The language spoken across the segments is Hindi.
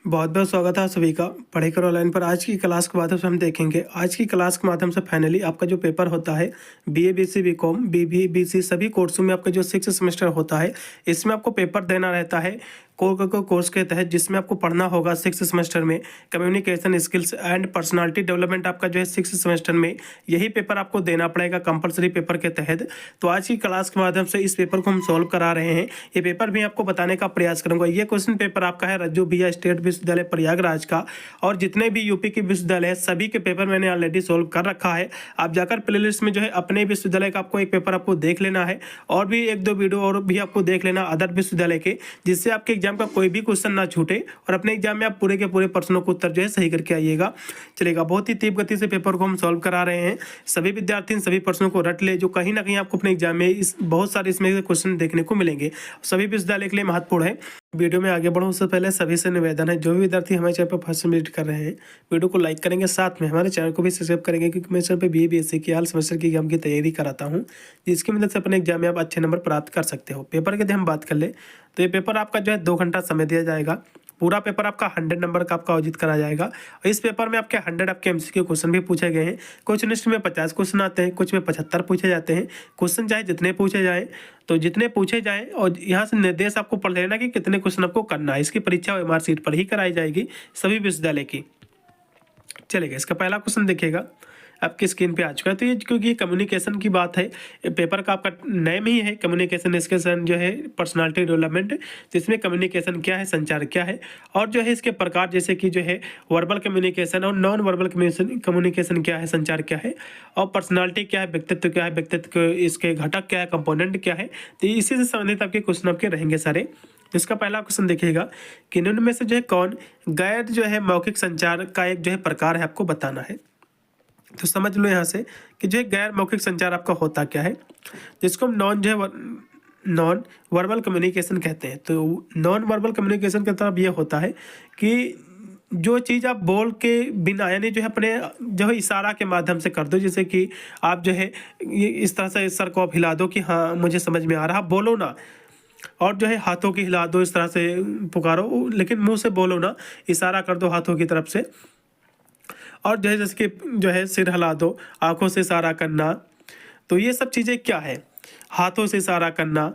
बहुत बहुत स्वागत है सभी का पढ़ेकर ऑनलाइन पर। आज की क्लास के माध्यम से हम देखेंगे, आज की क्लास के माध्यम से फाइनली आपका जो पेपर होता है बीए बीसी बीकॉम बीबी बीसी सभी कोर्सों में आपका जो 6 सेमेस्टर होता है, इसमें आपको पेपर देना रहता है कोर्स के तहत, जिसमें आपको पढ़ना होगा 6 सेमेस्टर में communication skills and personality development. आपका जो है 6 सेमेस्टर में यही पेपर आपको देना पड़ेगा कंपलसरी पेपर के तहत। तो आज की क्लास के माध्यम से इस पेपर को हम सॉल्व करा रहे हैं। ये पेपर भी आपको बताने का प्रयास करूंगा। ये क्वेश्चन पेपर आपका है रज्जू भैया स्टेट विश्वविद्यालय प्रयागराज का, और जितने भी यूपी के विश्वविद्यालय है सभी के पेपर मैंने ऑलरेडी सोल्व कर रखा है। आप जाकर प्लेलिस्ट में जो है अपने विश्वविद्यालय का आपको एक पेपर आपको देख लेना है, और भी एक दो वीडियो और भी आपको देख लेना अदर विश्वविद्यालय के, जिससे आपके एग्जाम का कोई भी क्वेश्चन ना छूटे और अपने एग्जाम में आप पूरे के पूरे प्रश्नों को उत्तर जो है सही करके आइएगा। चलेगा, बहुत ही तीव्र गति से पेपर को हम सॉल्व करा रहे हैं। सभी विद्यार्थी सभी प्रश्नों को रट ले, जो कहीं ना कहीं आपको अपने एग्जाम में इस बहुत सारे इसमें क्वेश्चन देखने को मिलेंगे, सभी विश्वविद्यालय के लिए महत्वपूर्ण है। वीडियो में आगे बढ़ो उससे पहले सभी से निवेदन है, जो भी विद्यार्थी हमारे चैनल पर फर्स्ट टाइम विजिट कर रहे हैं वीडियो को लाइक करेंगे, साथ में हमारे चैनल को भी सब्सक्राइब करेंगे, क्योंकि मैं चैनल पर बीए बीएससी की हाल सेमेस्टर की एग्जाम की तैयारी कराता हूं, जिसकी मदद से अपने एग्जाम में आप अच्छे नंबर प्राप्त कर सकते हो। पेपर की हम बात कर ले तो ये पेपर आपका जो है 2 घंटा समय दिया जाएगा। पूरा पेपर आपका 100 नंबर का आपका आयोजित करा जाएगा, और इस पेपर में आपके 100 आपके एमसीक्यू क्वेश्चन भी पूछे गए हैं। कुछ लिस्ट में 50 क्वेश्चन आते हैं, कुछ में 75 पूछे जाते हैं। क्वेश्चन चाहे जितने पूछे जाएं तो जितने पूछे जाएं, और यहाँ से निर्देश आपको पढ़ लेना कि कितने क्वेश्चन आपको करना है। इसकी परीक्षा ओएमआर सीट पर ही कराई जाएगी सभी विश्वविद्यालय की। चलेगा, इसका पहला क्वेश्चन देखिएगा, आपकी स्क्रीन पे आ चुका है। तो ये क्योंकि ये कम्युनिकेशन की बात है, पेपर का आपका नेम ही है कम्युनिकेशन स्किल्स जो है पर्सनालिटी डेवलपमेंट, जिसमें कम्युनिकेशन क्या है, संचार क्या है, और जो है इसके प्रकार जैसे कि जो है वर्बल कम्युनिकेशन और नॉन वर्बल कम्युनिकेशन क्या है, संचार क्या है, और पर्सनालिटी क्या है, व्यक्तित्व क्या है, व्यक्तित्व इसके घटक क्या है, कंपोनेंट क्या है। तो इसी से संबंधित आपके क्वेश्चन आपके रहेंगे सारे। इसका पहला क्वेश्चन देखिएगा कि निम्न में से जो है कौन गैर जो है मौखिक संचार का एक जो है प्रकार है, आपको बताना है। तो समझ लो यहाँ से कि जो है गैर मौखिक संचार आपका होता क्या है, जिसको हम नॉन वर्बल कम्युनिकेशन कहते हैं। तो नॉन वर्बल कम्युनिकेशन का मतलब ये होता है कि जो चीज़ आप बोल के बिना, यानी जो है अपने जो है इशारा के माध्यम से कर दो, जैसे कि आप जो है ये इस तरह से सर को आप हिला दो कि हाँ मुझे समझ में आ रहा, बोलो ना, और जो है हाथों की हिला दो, इस तरह से पुकारो, लेकिन मुंह से बोलो ना, इशारा कर दो हाथों की तरफ से। और जो है जैसे कि जो है सिर हिला दो, आंखों से इशारा करना। तो ये सब चीज़ें क्या है, हाथों से इशारा करना,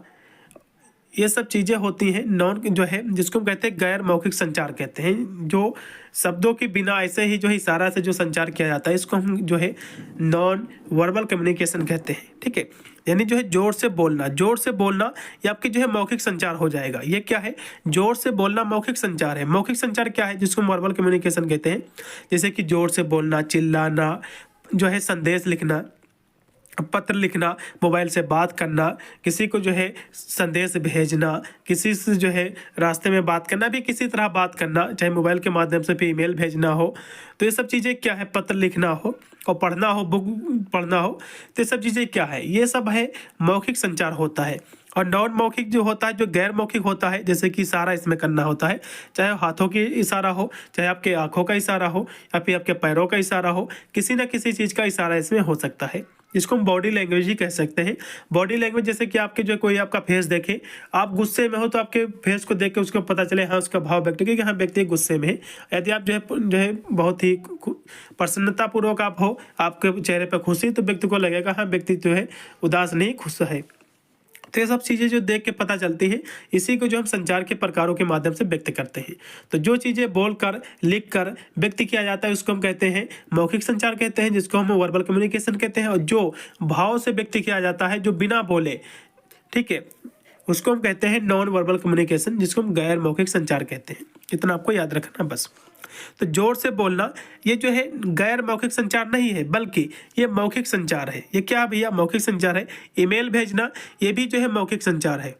ये सब चीज़ें होती हैं नॉन जो है, जिसको हम कहते हैं गैर मौखिक संचार कहते हैं। जो शब्दों के बिना ऐसे ही जो है इशारा से जो संचार किया जाता है, इसको हम जो है नॉन वर्बल कम्युनिकेशन कहते हैं। ठीक है, यानी जो है जोर से बोलना ये आपकी जो है मौखिक संचार हो जाएगा। ये क्या है, जोर से बोलना मौखिक संचार है। मौखिक संचार क्या है, जिसको वर्बल कम्युनिकेशन कहते हैं, जैसे कि जोर से बोलना, चिल्लाना, जो है संदेश लिखना, पत्र लिखना, मोबाइल से बात करना, किसी को जो है संदेश भेजना, किसी से जो है रास्ते में बात करना, भी किसी तरह बात करना, चाहे मोबाइल के माध्यम से भी ईमेल भेजना हो। तो ये सब चीज़ें क्या है, पत्र लिखना हो और पढ़ना हो, बुक पढ़ना हो, तो ये सब चीज़ें क्या है, ये सब है मौखिक संचार होता है। और नॉन मौखिक जो होता है, जो गैर मौखिक होता है, जैसे कि इशारा इसमें करना होता है, चाहे हाथों की इशारा हो, चाहे आपके आँखों का इशारा हो, या फिर आपके पैरों का इशारा हो, किसी न किसी चीज़ का इशारा इसमें हो सकता है, जिसको हम बॉडी लैंग्वेज ही कह सकते हैं। बॉडी लैंग्वेज जैसे कि आपके जो कोई आपका फेस देखे, आप गुस्से में हो तो आपके फेस को देख के उसको पता चले हाँ उसका भाव व्यक्त कि हाँ व्यक्ति गुस्से में है। यदि आप जो है बहुत ही प्रसन्नतापूर्वक आप हो, आपके चेहरे पर खुशी, तो व्यक्ति को लगेगा हाँ व्यक्ति जो है उदास नहीं, खुश है। तो ये सब चीज़ें जो देख के पता चलती हैं, इसी को जो हम संचार के प्रकारों के माध्यम से व्यक्त करते हैं। तो जो चीज़ें बोलकर लिखकर व्यक्त किया जाता है उसको हम कहते हैं मौखिक संचार कहते हैं, जिसको हम वर्बल कम्युनिकेशन कहते हैं। और जो भाव से व्यक्त किया जाता है, जो बिना बोले, ठीक है, उसको हम कहते हैं नॉन वर्बल कम्युनिकेशन, जिसको हम गैर मौखिक संचार कहते हैं। इतना आपको याद रखना बस। तो जोर से बोलना ये जो है गैर मौखिक संचार नहीं है, बल्कि ये मौखिक संचार है। ये क्या भैया, मौखिक संचार है। ईमेल भेजना ये भी जो है मौखिक संचार है,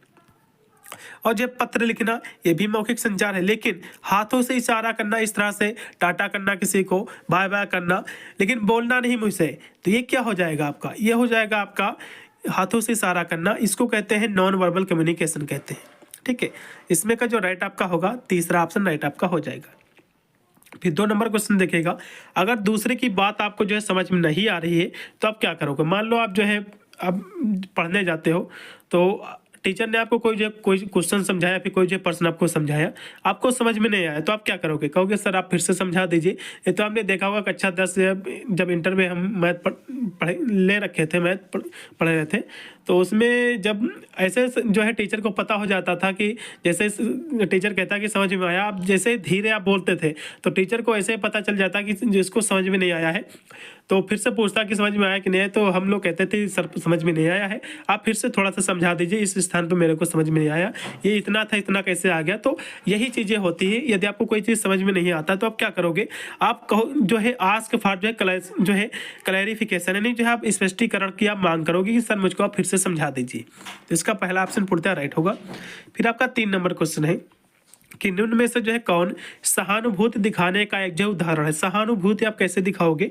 और जब पत्र लिखना ये भी मौखिक संचार है। लेकिन हाथों से इशारा करना, इस तरह से टाटा करना, किसी को बाय बाय करना, लेकिन बोलना नहीं मुझसे, तो ये क्या हो जाएगा आपका, ये हो जाएगा आपका हाथों से इशारा करना। इसको कहते हैं नॉन वर्बल कम्युनिकेशन कहते हैं। ठीक है, इसमें का जो राइट आपका होगा, तीसरा ऑप्शन राइट आपका हो जाएगा। फिर 2 नंबर क्वेश्चन देखिएगा, अगर दूसरे की बात आपको जो है समझ में नहीं आ रही है तो आप क्या करोगे। मान लो आप जो है अब पढ़ने जाते हो, तो टीचर ने आपको कोई क्वेश्चन समझाया, फिर कोई जो प्रश्न आपको समझाया, आपको समझ में नहीं आया, तो आप क्या करोगे? कहोगे सर आप फिर से समझा दीजिए। ये तो आपने देखा होगा कक्षा 10 जब इंटर में हम मैथ पढ़े ले रखे थे, मैथ पढ़े रहे थे, तो उसमें जब ऐसे जो है टीचर को पता हो जाता था कि जैसे टीचर कहता कि समझ में आया, आप जैसे धीरे आप बोलते थे तो टीचर को ऐसे पता चल जाता कि जिसको समझ में नहीं आया है तो फिर से पूछता कि समझ में आया कि नहीं है, तो हम लोग कहते थे सर समझ में नहीं आया है, आप फिर से थोड़ा सा समझा दीजिए, इस स्थान पर मेरे को समझ में नहीं आया, ये इतना था इतना कैसे आ गया। तो यही चीज़ें होती है। यदि आपको कोई चीज़ समझ में नहीं आता तो आप क्या करोगे? आप कहो जो है आस्क फॉर जो है क्लैरिफिकेशन, यानी जो है आप स्पष्टीकरण की आप मांग करोगे कि सर मुझको आप फिर से समझा दीजिए। तो इसका पहला ऑप्शन पूर्णतः राइट होगा। फिर आपका 3 नंबर क्वेश्चन है कि निम्न में से जो है कौन सहानुभूति दिखाने का एक जो उदाहरण है? सहानुभूति आप कैसे दिखाओगे?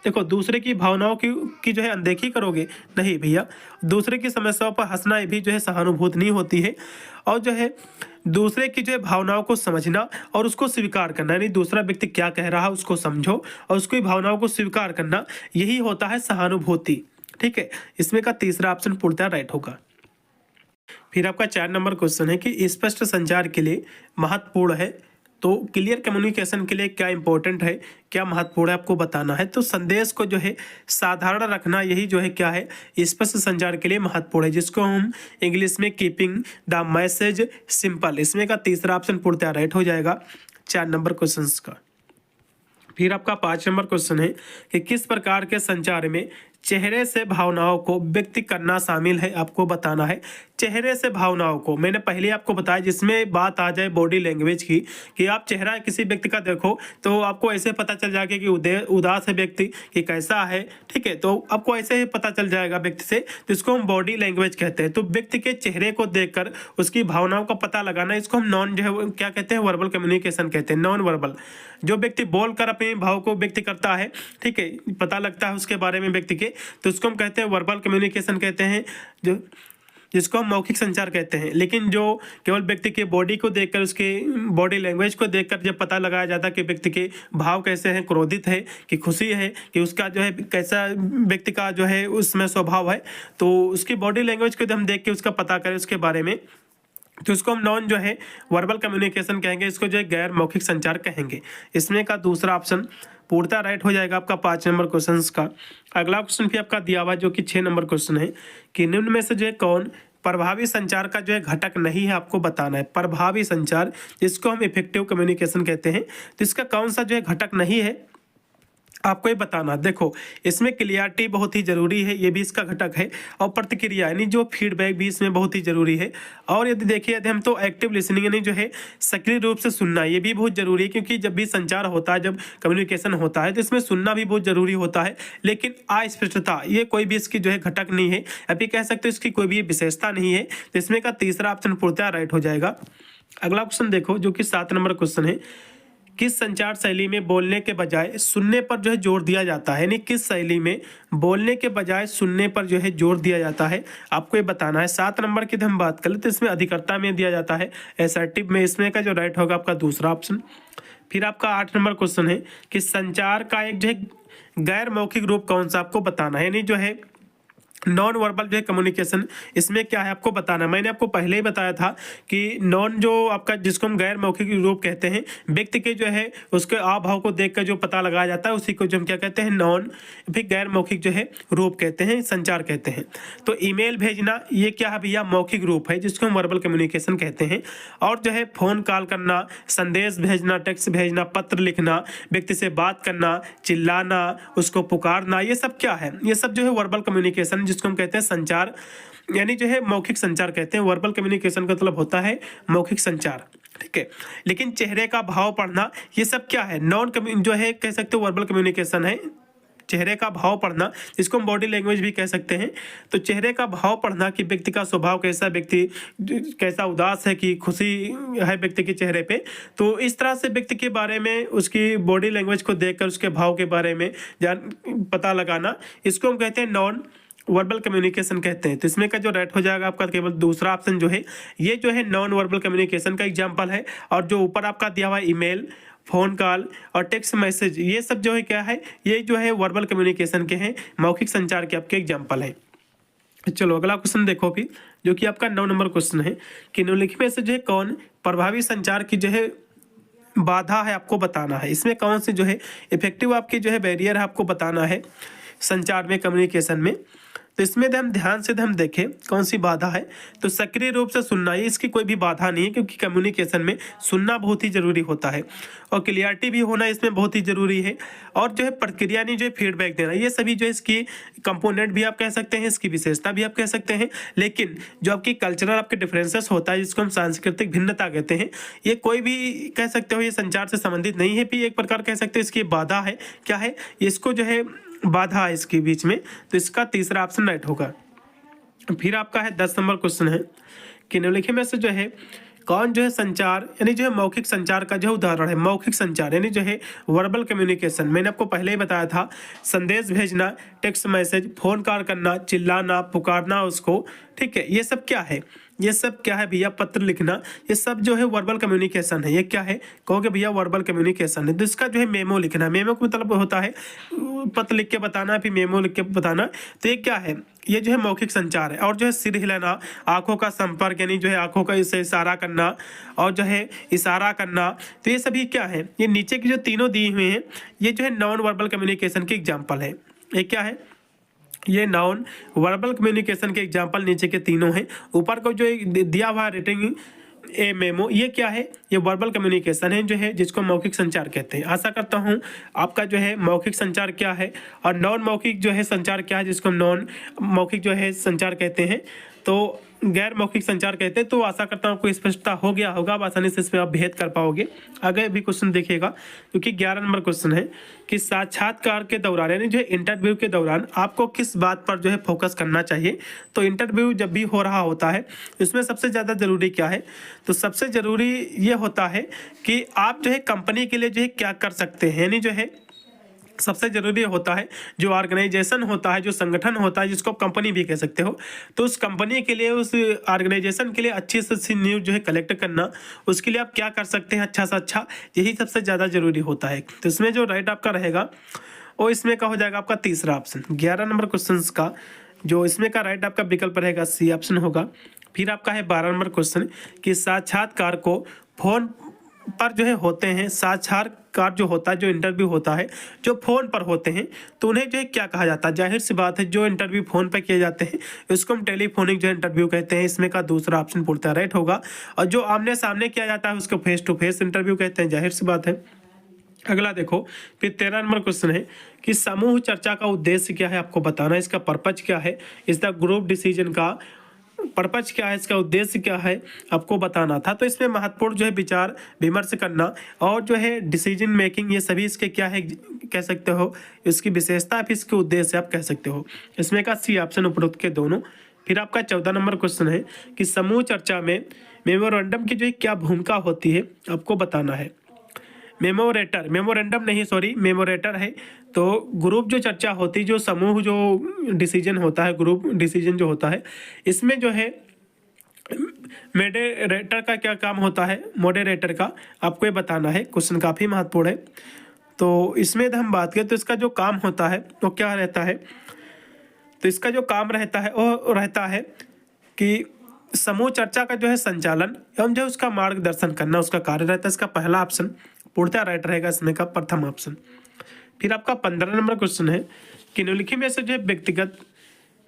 देखो, दूसरे की भावनाओं की जो है अनदेखी करोगे? नहीं भैया, दूसरे की समस्याओं पर हंसना ये भी जो है सहानुभूति नहीं होती है। और जो है दूसरे की जो है भावनाओं को समझना और उसको स्वीकार करना, यानी दूसरा व्यक्ति क्या कह रहा है उसको समझो और उसकी भावनाओं को स्वीकार करना, यही होता है सहानुभूति। ठीक है, इसमें का तीसरा ऑप्शन पूर्णतः राइट होगा। फिर आपका 4 नंबर क्वेश्चन है कि स्पष्ट संचार के लिए महत्वपूर्ण है, तो क्लियर कम्युनिकेशन के लिए क्या इंपॉर्टेंट है, क्या महत्वपूर्ण है, आपको बताना है। तो संदेश को जो है साधारण रखना, यही जो है क्या है स्पष्ट संचार के लिए महत्वपूर्ण है, जिसको हम इंग्लिश में कीपिंग द मैसेज सिंपल। इसमें का तीसरा ऑप्शन पूर्णतः राइट हो जाएगा 4 नंबर क्वेश्चन का। फिर आपका 5 नंबर क्वेश्चन है कि किस प्रकार के संचार में चेहरे से भावनाओं को व्यक्त करना शामिल है, आपको बताना है। चेहरे से भावनाओं को मैंने पहले आपको बताया, जिसमें बात आ जाए बॉडी लैंग्वेज की, कि आप चेहरा किसी व्यक्ति का देखो तो आपको ऐसे पता चल जाएगा कि उदास है व्यक्ति कि कैसा है। ठीक है, तो आपको ऐसे ही पता चल जाएगा व्यक्ति से, तो इसको हम बॉडी लैंग्वेज कहते हैं। तो व्यक्ति के चेहरे को देखकर उसकी भावनाओं का पता लगाना, इसको हम नॉन जो है क्या कहते हैं, वर्बल कम्युनिकेशन कहते हैं। नॉन वर्बल जो व्यक्ति बोलकर अपने भाव को व्यक्त करता है, ठीक है, पता लगता है उसके बारे में व्यक्ति के, तो उसको हम कहते हैं वर्बल कम्युनिकेशन कहते हैं, जिसको हम मौखिक संचार कहते हैं। लेकिन जो केवल व्यक्ति के बॉडी को देखकर, उसके बॉडी लैंग्वेज को देखकर जब पता लगाया जाता है कि व्यक्ति के भाव कैसे हैं, क्रोधित है कि खुशी है, कि उसका जो है कैसा व्यक्ति का जो है उसमें स्वभाव है, तो उसकी बॉडी लैंग्वेज को जब हम देख के उसका पता करें उसके बारे में, तो इसको हम नॉन जो है वर्बल कम्युनिकेशन कहेंगे, इसको जो है गैर मौखिक संचार कहेंगे। इसमें का दूसरा ऑप्शन पूर्णतः राइट हो जाएगा आपका 5 नंबर क्वेश्चन का। अगला क्वेश्चन भी आपका दिया हुआ जो कि 6 नंबर क्वेश्चन है कि निम्न में से जो है कौन प्रभावी संचार का जो है घटक नहीं है, आपको बताना है। प्रभावी संचार, जिसको हम इफेक्टिव कम्युनिकेशन कहते हैं, तो इसका कौन सा जो है घटक नहीं है, आपको ये बताना। देखो, इसमें क्लियरिटी बहुत ही जरूरी है, ये भी इसका घटक है, और प्रतिक्रिया यानी जो फीडबैक भी इसमें बहुत ही जरूरी है। और यदि देखिए यदि हम तो एक्टिव लिसनिंग यानी जो है सक्रिय रूप से सुनना, ये भी बहुत जरूरी है, क्योंकि जब भी संचार होता है, जब कम्युनिकेशन होता है, तो इसमें सुनना भी बहुत जरूरी होता है। लेकिन अस्पष्टता ये कोई भी इसकी जो है घटक नहीं है, अभी कह सकते हो इसकी कोई भी विशेषता नहीं है। तो इसमें का तीसरा ऑप्शन पूर्णतः राइट हो जाएगा। अगला क्वेश्चन देखो जो कि 7 नंबर क्वेश्चन है, किस संचार शैली में बोलने के बजाय सुनने पर जो है जोर दिया जाता है, यानी किस शैली में बोलने के बजाय सुनने पर जो है जोर दिया जाता है, आपको ये बताना है। 7 नंबर की हम बात करें तो इसमें अधिकता में दिया जाता है, असर्टिव में। इसमें का जो राइट होगा आपका दूसरा ऑप्शन। फिर आपका 8 नंबर क्वेश्चन है कि संचार का एक जो है गैर मौखिक रूप कौन सा, आपको बताना है, यानी जो है नॉन वर्बल जो है कम्युनिकेशन, इसमें क्या है आपको बताना। मैंने आपको पहले ही बताया था कि नॉन जो आपका जिसको हम गैर मौखिक रूप कहते हैं, व्यक्ति के जो है उसके हाव भाव को देखकर जो पता लगाया जाता है, उसी को जो हम क्या कहते हैं, नॉन फिर गैर मौखिक जो है रूप कहते हैं, संचार कहते हैं। तो ईमेल भेजना ये क्या है भैया, मौखिक रूप है, जिसको हम वर्बल कम्युनिकेशन कहते हैं। और जो है फोन कॉल करना, संदेश भेजना, टेक्स्ट भेजना, पत्र लिखना, व्यक्ति से बात करना, चिल्लाना, उसको पुकारना, ये सब क्या है, ये सब जो है वर्बल कम्युनिकेशन, जिसको हम कहते हैं संचार, यानी जो है मौखिक संचार कहते हैं। वर्बल कम्युनिकेशन का मतलब होता है मौखिक संचार, ठीक है। लेकिन चेहरे का भाव पढ़ना, ये सब क्या है, नॉन जो है कह सकते हो वर्बल कम्युनिकेशन है। चेहरे का भाव पढ़ना, जिसको हम बॉडी लैंग्वेज भी कह सकते हैं। तो चेहरे का भाव पढ़ना कि व्यक्ति का स्वभाव कैसा, व्यक्ति कैसा उदास है कि खुशी है व्यक्ति के चेहरे पे, तो इस तरह से व्यक्ति के बारे में उसकी बॉडी लैंग्वेज को देखकर उसके भाव के बारे में पता लगाना, इसको हम कहते हैं नॉन वर्बल कम्युनिकेशन कहते हैं। तो इसमें का जो राइट हो जाएगा आपका केवल दूसरा ऑप्शन जो है, ये जो है नॉन वर्बल कम्युनिकेशन का एग्जांपल है। और जो ऊपर आपका दिया हुआ ईमेल, फोन कॉल और टेक्स्ट मैसेज, ये सब जो है क्या है, ये जो है वर्बल कम्युनिकेशन के हैं, मौखिक संचार के आपके एग्जांपल है। चलो अगला क्वेश्चन देखो भी, जो कि आपका 9 नंबर क्वेश्चन है कि निम्नलिखित में से जो है कौन प्रभावी संचार की जो है बाधा है आपको बताना है। इसमें कौन सी जो है इफेक्टिव आपकी जो है बैरियर है आपको बताना है संचार में, कम्युनिकेशन में। तो इसमें हम ध्यान से हम देखें कौन सी बाधा है, तो सक्रिय रूप से सुनना, ये इसकी कोई भी बाधा नहीं है, क्योंकि कम्युनिकेशन में सुनना बहुत ही जरूरी होता है और क्लियरिटी भी होना इसमें बहुत ही जरूरी है। और जो है प्रतिक्रिया नहीं, जो है फीडबैक देना, ये सभी जो है इसकी कंपोनेंट भी आप कह सकते हैं, इसकी विशेषता भी आप कह सकते हैं। लेकिन जो आपकी कल्चरल आपके डिफरेंसेस होता है, जिसको हम सांस्कृतिक भिन्नता कहते हैं, ये कोई भी कह सकते हो ये संचार से संबंधित नहीं है, भी एक प्रकार कह सकते हो इसकी बाधा है। क्या है इसको जो है बाधा है इसके बीच में, तो इसका तीसरा ऑप्शन राइट होगा। फिर आपका है 10 नंबर क्वेश्चन है कि निम्नलिखित में से जो है कौन जो है संचार यानी जो है मौखिक संचार का जो उदाहरण है। मौखिक संचार यानी जो है वर्बल कम्युनिकेशन, मैंने आपको पहले ही बताया था, संदेश भेजना, टेक्स्ट मैसेज, फोन कॉल करना, चिल्लाना, पुकारना उसको, ठीक है, ये सब क्या है, ये सब क्या है भैया, पत्र लिखना, ये सब जो है वर्बल कम्युनिकेशन है। ये क्या है, कहोगे भैया वर्बल कम्युनिकेशन है, तो इसका जो है मेमो लिखना, मेमो का मतलब होता है पत्र लिख के बताना, फिर मेमो लिख के बताना, तो ये क्या है, ये जो है मौखिक संचार है। और जो है सिर हिलाना, आंखों का संपर्क यानी जो है आंखों का इसे इशारा करना और जो है इशारा करना, तो ये सभी क्या है, ये नीचे की जो तीनों दिए हुए हैं ये जो है नॉन वर्बल कम्युनिकेशन की एग्जाम्पल है। ये क्या है, ये नॉन वर्बल कम्युनिकेशन के एग्जाम्पल नीचे के तीनों हैं। ऊपर को जो दिया हुआ रेटिंग ए मेमो, ये क्या है, ये वर्बल कम्युनिकेशन है जो है जिसको मौखिक संचार कहते हैं। आशा करता हूँ आपका जो है मौखिक संचार क्या है और नॉन मौखिक जो है संचार क्या है, जिसको हम नॉन मौखिक जो है संचार कहते हैं, तो गैर मौखिक संचार कहते हैं। तो आशा करता हूँ आपको स्पष्टता हो गया होगा, आप आसानी से इस पर आप भेद कर पाओगे। आगे भी क्वेश्चन देखिएगा, क्योंकि 11 नंबर क्वेश्चन है कि साक्षात्कार के दौरान यानी जो है इंटरव्यू के दौरान आपको किस बात पर जो है फोकस करना चाहिए। तो इंटरव्यू जब भी हो रहा होता है इसमें सबसे ज़्यादा जरूरी क्या है, तो सबसे ज़रूरी ये होता है कि आप जो है कंपनी के लिए जो है क्या कर सकते हैं, यानी जो है सबसे जरूरी होता है जो ऑर्गेनाइजेशन होता है, जो संगठन होता है, जिसको कंपनी भी कह सकते हो, तो उस कंपनी के लिए, उस ऑर्गेनाइजेशन के लिए अच्छी से न्यूज़ जो है कलेक्ट करना, उसके लिए आप क्या कर सकते हैं अच्छा से अच्छा, यही सबसे ज़्यादा जरूरी होता है। तो इसमें जो राइट आपका रहेगा वो इसमें का हो जाएगा आपका तीसरा ऑप्शन। 11 नंबर क्वेश्चन का जो इसमें का राइट आपका विकल्प रहेगा सी ऑप्शन होगा। फिर आपका है 12 नंबर क्वेश्चन कि साक्षात्कार को फोन पर जो है होते हैं, साक्षात्कार जो होता है, जो इंटरव्यू होता है जो फोन पर होते हैं, तो उन्हें जो है क्या कहा जाता है। जाहिर सी बात है जो इंटरव्यू फोन पर किए जाते हैं इसको हम टेलीफोनिक जो इंटरव्यू कहते हैं। इसमें का दूसरा ऑप्शन पूर्णतः राइट होगा। और जो आमने सामने किया जाता है उसको फेस टू फेस इंटरव्यू कहते हैं, जाहिर सी बात है। अगला देखो, फिर 13 नंबर क्वेश्चन है कि समूह चर्चा का उद्देश्य क्या है आपको बताना है, इसका पर्पज क्या है, इसका ग्रुप डिसीजन का पर्पज क्या है, इसका उद्देश्य क्या है आपको बताना था। तो इसमें महत्वपूर्ण जो है विचार विमर्श करना और जो है डिसीजन मेकिंग, ये सभी इसके क्या है कह सकते हो, इसकी विशेषता फिर इसके उद्देश्य आप कह सकते हो। इसमें का सी ऑप्शन उपरोक्त के दोनों। फिर आपका 14 नंबर क्वेश्चन है कि समूह चर्चा में मेमोरेंडम की जो है क्या भूमिका होती है आपको बताना है। मेमोरेंडम नहीं सॉरी मेमोरेटर है। तो ग्रुप जो चर्चा होती, जो समूह जो डिसीजन होता है, ग्रुप डिसीजन जो होता है, इसमें जो है मॉडरेटर का क्या काम होता है, मॉडरेटर का आपको ये बताना है। क्वेश्चन काफ़ी महत्वपूर्ण है। तो इसमें हम बात करें तो इसका जो काम होता है वो क्या रहता है, तो इसका जो काम रहता है वो रहता है कि समूह चर्चा का जो है संचालन एवं जो उसका मार्गदर्शन करना उसका कार्य रहता है। इसका पहला ऑप्शन पूर्णतः राइट रहेगा, इसमें का प्रथम ऑप्शन। फिर आपका 15 नंबर क्वेश्चन है कि निम्नलिखित में से जो है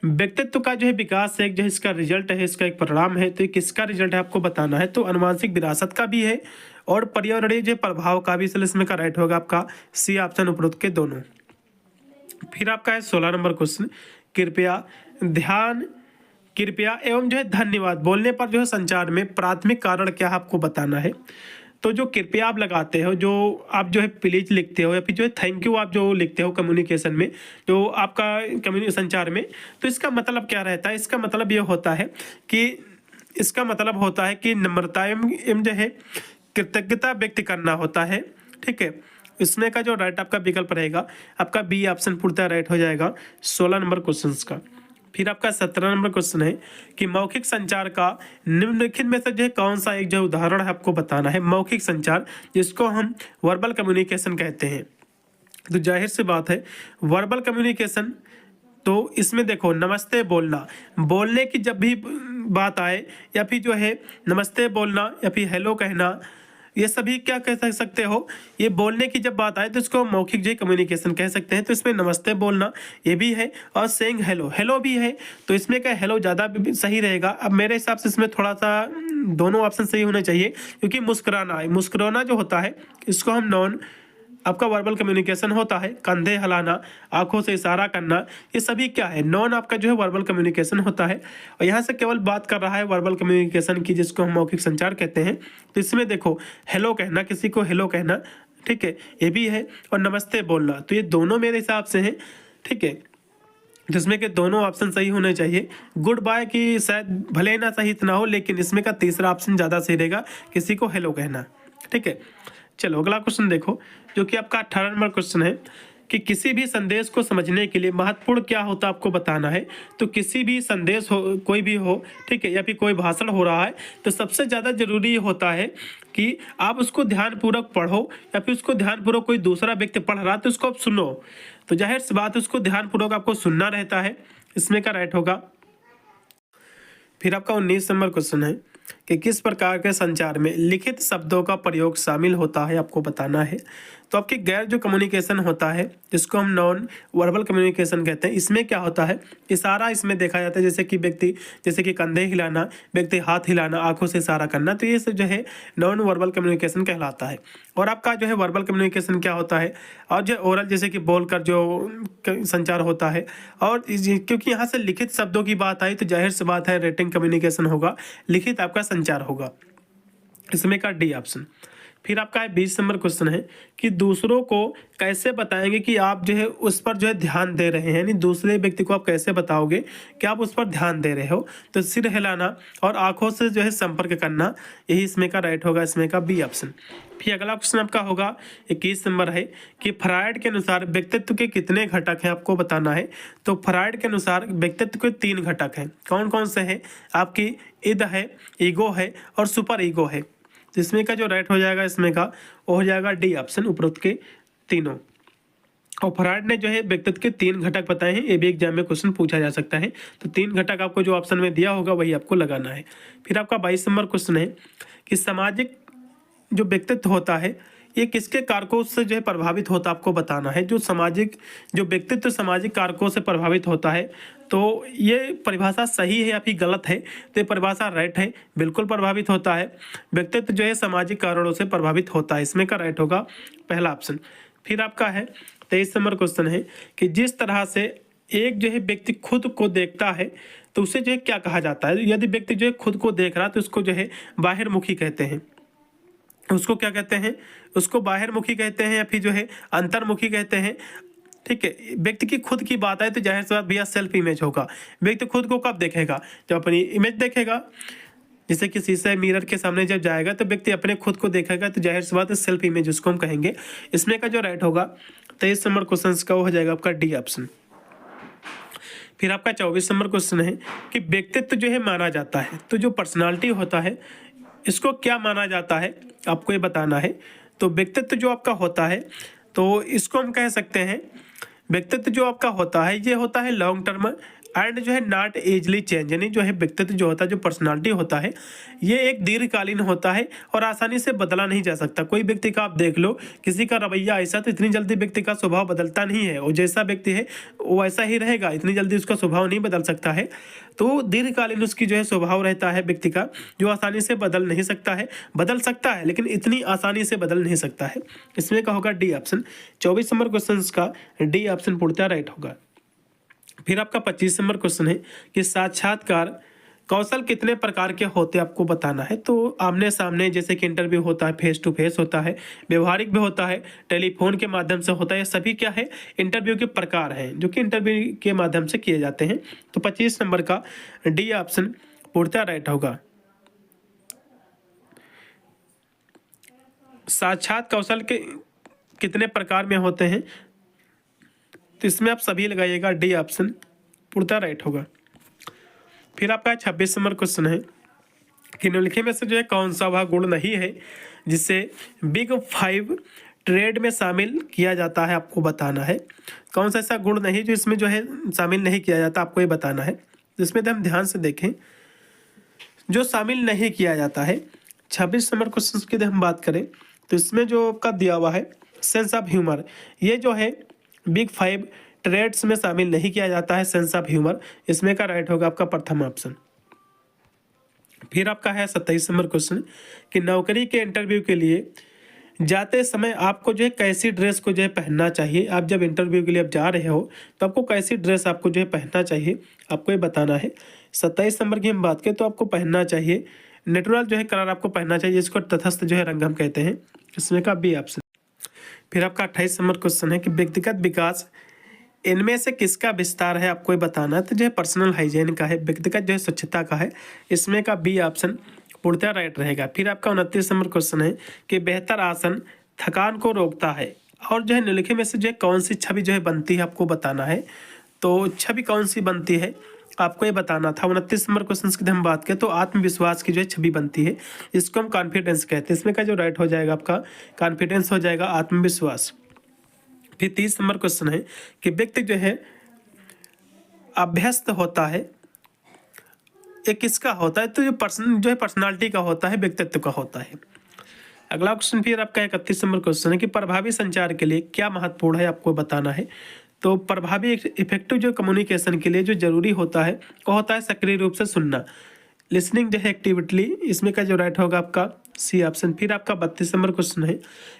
व्यक्तित्व का जो है विकास है, जो इसका रिजल्ट है, इसका एक परिणाम है, तो ये किसका रिजल्ट है आपको बताना है। तो अनुवांशिक विरासत का भी है और पर्यावरणीय जो प्रभाव का भी, इसलिए इसमें का राइट होगा आपका सी ऑप्शन उपरोक्त के दोनों। फिर आपका है 16 नंबर क्वेश्चन, कृपया एवं जो है धन्यवाद बोलने पर जो है संचार में प्राथमिक कारण क्या है आपको बताना है। तो जो कृपया आप लगाते हो, जो आप जो है प्लीज लिखते हो या फिर जो है थैंक यू आप जो लिखते हो कम्युनिकेशन में, जो आपका संचार में, तो इसका मतलब क्या रहता है, इसका मतलब ये होता है कि नम्रता एवं जो है कृतज्ञता व्यक्त करना होता है, ठीक है। इसमें का जो राइट आपका विकल्प रहेगा आपका बी ऑप्शन पूर्णतः राइट हो जाएगा 16 नंबर क्वेश्चन का। फिर आपका 17 नंबर क्वेश्चन है कि मौखिक संचार का निम्नलिखित में से जो है कौन सा एक जो उदाहरण है आपको बताना है। मौखिक संचार जिसको हम वर्बल कम्युनिकेशन कहते हैं। तो जाहिर सी बात है वर्बल कम्युनिकेशन तो इसमें देखो नमस्ते बोलना, बोलने की जब भी बात आए या फिर जो है नमस्ते बोलना या फिर हेलो कहना, ये सभी क्या कह सकते हो, ये बोलने की जब बात आए तो इसको मौखिक जो कम्युनिकेशन कह सकते हैं। तो इसमें नमस्ते बोलना ये भी है और सेइंग हेलो, हेलो भी है। तो इसमें क्या हेलो ज़्यादा सही रहेगा। अब मेरे हिसाब से इसमें थोड़ा सा दोनों ऑप्शन सही होने चाहिए, क्योंकि मुस्कुराना है, मुस्कुराना जो होता है इसको हम नॉन आपका वर्बल कम्युनिकेशन होता है। कंधे हिलाना, आंखों से इशारा करना, ये सभी क्या है, नॉन आपका जो है वर्बल कम्युनिकेशन होता है। और यहाँ से केवल बात कर रहा है वर्बल कम्युनिकेशन की, जिसको हम मौखिक संचार कहते हैं। तो इसमें देखो हेलो कहना, किसी को हेलो कहना, ठीक है, ये भी है। और नमस्ते बोलना, तो ये दोनों मेरे हिसाब से हैं, ठीक है, जिसमें कि दोनों ऑप्शन सही होने चाहिए। गुड बाय की शायद भले ना सही इतना हो, लेकिन इसमें का तीसरा ऑप्शन ज़्यादा सही रहेगा, किसी को हेलो कहना, ठीक है। चलो अगला क्वेश्चन देखो, जो कि आपका 18 नंबर क्वेश्चन है कि किसी भी संदेश को समझने के लिए महत्वपूर्ण क्या होता है आपको बताना है। तो किसी भी संदेश हो, कोई भी हो, ठीक है, या फिर कोई भाषण हो रहा है, तो सबसे ज़्यादा जरूरी होता है कि आप उसको ध्यानपूर्वक पढ़ो, या फिर उसको ध्यानपूर्वक कोई दूसरा व्यक्ति पढ़ रहा है तो उसको आप सुनो। तो जाहिर सी बात है उसको ध्यानपूर्वक आपको सुनना रहता है, इसमें का राइट होगा। फिर आपका 19 नंबर क्वेश्चन है कि किस प्रकार के संचार में लिखित शब्दों का प्रयोग शामिल होता है आपको बताना है। तो आपकी गैर जो कम्युनिकेशन होता है जिसको हम नॉन वर्बल कम्युनिकेशन कहते हैं, इसमें क्या होता है, इशारा इसमें देखा जाता है, जैसे कि व्यक्ति, जैसे कि कंधे हिलाना, व्यक्ति हाथ हिलाना, आंखों से इशारा करना, तो ये सब जो है नॉन वर्बल कम्युनिकेशन कहलाता है। और आपका जो है वर्बल कम्युनिकेशन क्या होता है, और जो ओरल जैसे कि बोलकर जो संचार होता है। और क्योंकि यहाँ से लिखित शब्दों की बात आई तो जाहिर सी बात है रिटन कम्युनिकेशन होगा, लिखित आपका संचार होगा, इसमें का डी ऑप्शन। फिर आपका 20 नंबर क्वेश्चन है कि दूसरों को कैसे बताएंगे कि आप जो है उस पर जो है ध्यान दे रहे हैं, यानी दूसरे व्यक्ति को आप कैसे बताओगे कि आप उस पर ध्यान दे रहे हो। तो सिर हिलाना और आंखों से जो है संपर्क करना, यही इसमें का राइट होगा, इसमें का बी ऑप्शन। फिर अगला क्वेश्चन आपका होगा 21 नंबर है कि फ्रायड के अनुसार व्यक्तित्व के कितने घटक हैं आपको बताना है। तो फ्रायड के अनुसार व्यक्तित्व के 3 घटक हैं, कौन कौन से हैं, आपकी इद है, ईगो है और सुपर ईगो है। तो इसमें का जो राइट हो जाएगा, इसमें का वो हो जाएगा डी ऑप्शन, उपरोक्त के तीनों। और फ्रायड ने जो है व्यक्तित्व के 3 घटक बताए हैं, ये भी एग्जाम में क्वेश्चन पूछा जा सकता है। तो 3 घटक आपको जो ऑप्शन में दिया होगा वही आपको लगाना है। फिर आपका 22 नंबर क्वेश्चन है कि सामाजिक जो व्यक्तित्व होता है ये किसके कारकों से जो है प्रभावित होता है आपको बताना है। जो व्यक्तित्व सामाजिक कारकों से प्रभावित होता है, तो ये परिभाषा सही है या फिर गलत है। तो ये परिभाषा राइट है, बिल्कुल प्रभावित होता है। व्यक्तित्व जो है सामाजिक कारणों से प्रभावित होता है, इसमें का राइट होगा पहला ऑप्शन। फिर आपका है 23 नंबर क्वेश्चन है कि जिस तरह से एक जो है व्यक्ति खुद को देखता है तो उसे जो है क्या कहा जाता है। यदि व्यक्ति जो है खुद को देख रहा है तो उसको जो है बाहिर्मुखी कहते हैं, उसको क्या कहते हैं, उसको बाहिर्मुखी कहते हैं या फिर जो है अंतर्मुखी कहते हैं, ठीक है। व्यक्ति की खुद की बात है तो जाहिर सी बात भैया सेल्फ इमेज होगा। व्यक्ति खुद को कब देखेगा, जब अपनी इमेज देखेगा, जैसे कि शीशे मिरर के सामने जब जाएगा तो व्यक्ति अपने खुद को देखेगा, तो जाहिर सी बात है सेल्फ इमेज उसको हम कहेंगे। इसमें का जो राइट होगा 23 नंबर क्वेश्चन का वो हो जाएगा आपका डी ऑप्शन। फिर आपका 24 नंबर क्वेश्चन है कि व्यक्तित्व जो है माना जाता है, तो जो पर्सनालिटी होता है इसको क्या माना जाता है आपको ये बताना है। तो व्यक्तित्व जो आपका होता है तो इसको हम कह सकते हैं, व्यक्तित्व जो आपका होता है ये होता है लॉन्ग टर्म एंड जो है नॉट इजली चेंज, यानी जो है व्यक्तित्व जो होता है, जो पर्सनालिटी होता है ये एक दीर्घकालीन होता है और आसानी से बदला नहीं जा सकता। कोई व्यक्ति का आप देख लो, किसी का रवैया ऐसा तो इतनी जल्दी व्यक्ति का स्वभाव बदलता नहीं है, और जैसा व्यक्ति है वो ऐसा ही रहेगा, इतनी जल्दी उसका स्वभाव नहीं बदल सकता है। तो दीर्घकालीन उसकी जो है स्वभाव रहता है व्यक्ति का, जो आसानी से बदल नहीं सकता है, बदल सकता है लेकिन इतनी आसानी से बदल नहीं सकता है। इसमें का होगा डी ऑप्शन। 24 नंबर क्वेश्चन का डी ऑप्शन पूर्णतः राइट होगा। फिर आपका 25 नंबर क्वेश्चन है कि साक्षात्कार कौशल कितने प्रकार के होते हैं आपको बताना है। तो आमने सामने जैसे कि इंटरव्यू होता है, फेस टू फेस होता है, व्यवहारिक भी होता है, टेलीफोन के माध्यम से होता है, ये सभी क्या है इंटरव्यू के प्रकार हैं जो कि इंटरव्यू के माध्यम से किए जाते हैं। तो 25 नंबर का डी ऑप्शन पूर्णतः राइट होगा। साक्षात कौशल के कितने प्रकार में होते हैं, तो इसमें आप सभी लगाइएगा, डी ऑप्शन पूर्णतः राइट होगा। फिर आपका 26 नंबर क्वेश्चन है कि निम्नलिखित में से जो है कौन सा वह गुण नहीं है जिससे बिग 5 ट्रेड में शामिल किया जाता है, आपको बताना है। कौन सा ऐसा गुण नहीं जो इसमें जो है शामिल नहीं किया जाता, आपको ये बताना है। इसमें हम ध्यान से देखें, जो शामिल नहीं किया जाता है 26 नंबर क्वेश्चन की हम बात करें तो इसमें जो आपका दिया हुआ है सेंस ऑफ ह्यूमर, ये जो है बिग 5 ट्रेड्स में शामिल नहीं किया जाता है सेंस ऑफ ह्यूमर। इसमें का राइट होगा आपका प्रथम ऑप्शन। फिर आपका है 27 नंबर क्वेश्चन कि नौकरी के इंटरव्यू के लिए जाते समय आपको जो है कैसी ड्रेस को जो है पहनना चाहिए। आप जब इंटरव्यू के लिए आप जा रहे हो तो आपको कैसी ड्रेस आपको जो है पहनना चाहिए, आपको ये बताना है। 27 नंबर की हम बात करें तो आपको पहनना चाहिए नेचुरल जो है कलर आपको पहनना चाहिए, जिसको तटस्थ जो है रंग हम कहते हैं। इसमें का बी ऑप्शन। फिर आपका 28 नंबर क्वेश्चन है कि व्यक्तिगत विकास इनमें से किसका विस्तार है, आपको ये बताना है। तो जो है पर्सनल हाइजीन का है, व्यक्तिगत जो है स्वच्छता का है। इसमें का बी ऑप्शन पूर्णतः राइट रहेगा। फिर आपका 29 नंबर क्वेश्चन है कि बेहतर आसन थकान को रोकता है और जो है निम्नलिखित में से जो है कौन सी छवि जो है बनती है, आपको बताना है। तो छवि कौन सी बनती है आपको ये बताना था। 29 नंबर क्वेश्चन की हम बात करें तो आत्मविश्वास की जो है छवि बनती है, इसको हम कॉन्फिडेंस कहते हैं। इसमें का जो राइट हो जाएगा आपका कॉन्फिडेंस हो जाएगा, आत्मविश्वास। फिर 30 नंबर क्वेश्चन है कि व्यक्ति जो है अभ्यस्त होता है, ये किसका होता है। तो जो है पर्सनालिटी का होता है, व्यक्तित्व का होता है। अगला क्वेश्चन फिर आपका 31 नंबर क्वेश्चन है कि प्रभावी संचार के लिए क्या महत्वपूर्ण है, आपको बताना है। तो प्रभावी इफेक्टिव जो कम्युनिकेशन के लिए जो जरूरी होता है वो होता है सक्रिय रूप से सुनना, लिसनिंग जो है एक्टिविटली। इसमें का जो राइट होगा आपका सी ऑप्शन। फिर आपका 32 नंबर क्वेश्चन है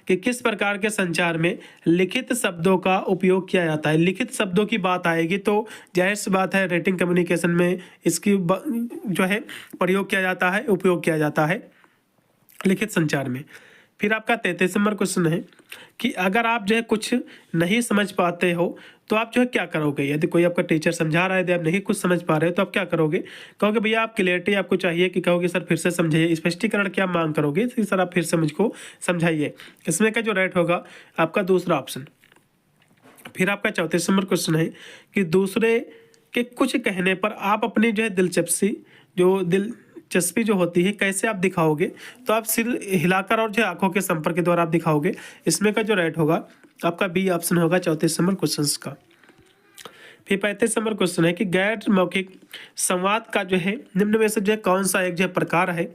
कि किस प्रकार के संचार में लिखित शब्दों का उपयोग किया जाता है। लिखित शब्दों की बात आएगी तो जाहिर सी बात है रेटिंग कम्युनिकेशन में इसकी जो है प्रयोग किया जाता है, उपयोग किया जाता है लिखित संचार में। फिर आपका 33 नंबर क्वेश्चन है कि अगर आप जो है कुछ नहीं समझ पाते हो तो आप जो है क्या करोगे। यदि कोई आपका टीचर समझा रहा है, यदि आप नहीं कुछ समझ पा रहे हो तो आप क्या करोगे। कहोगे भैया आप क्लियरिटी आपको चाहिए कि कहोगे सर फिर से समझाइए, स्पष्टीकरण क्या मांग करोगे कि सर आप फिर से मुझको समझाइए। इसमें का जो राइट होगा आपका दूसरा ऑप्शन। फिर आपका 34 नंबर क्वेश्चन है कि दूसरे के कुछ कहने पर आप अपनी जो है दिलचस्पी जो होती है कैसे आप दिखाओगे। तो आप सिर हिलाकर और जो आंखों के संपर्क के द्वारा आप दिखाओगे। इसमें का जो राइट होगा आपका बी ऑप्शन होगा 34 नंबर क्वेश्चन का। फिर 35 नंबर क्वेश्चन है कि गैर मौखिक संवाद का जो है निम्न में से जो है कौन सा एक जो है प्रकार है,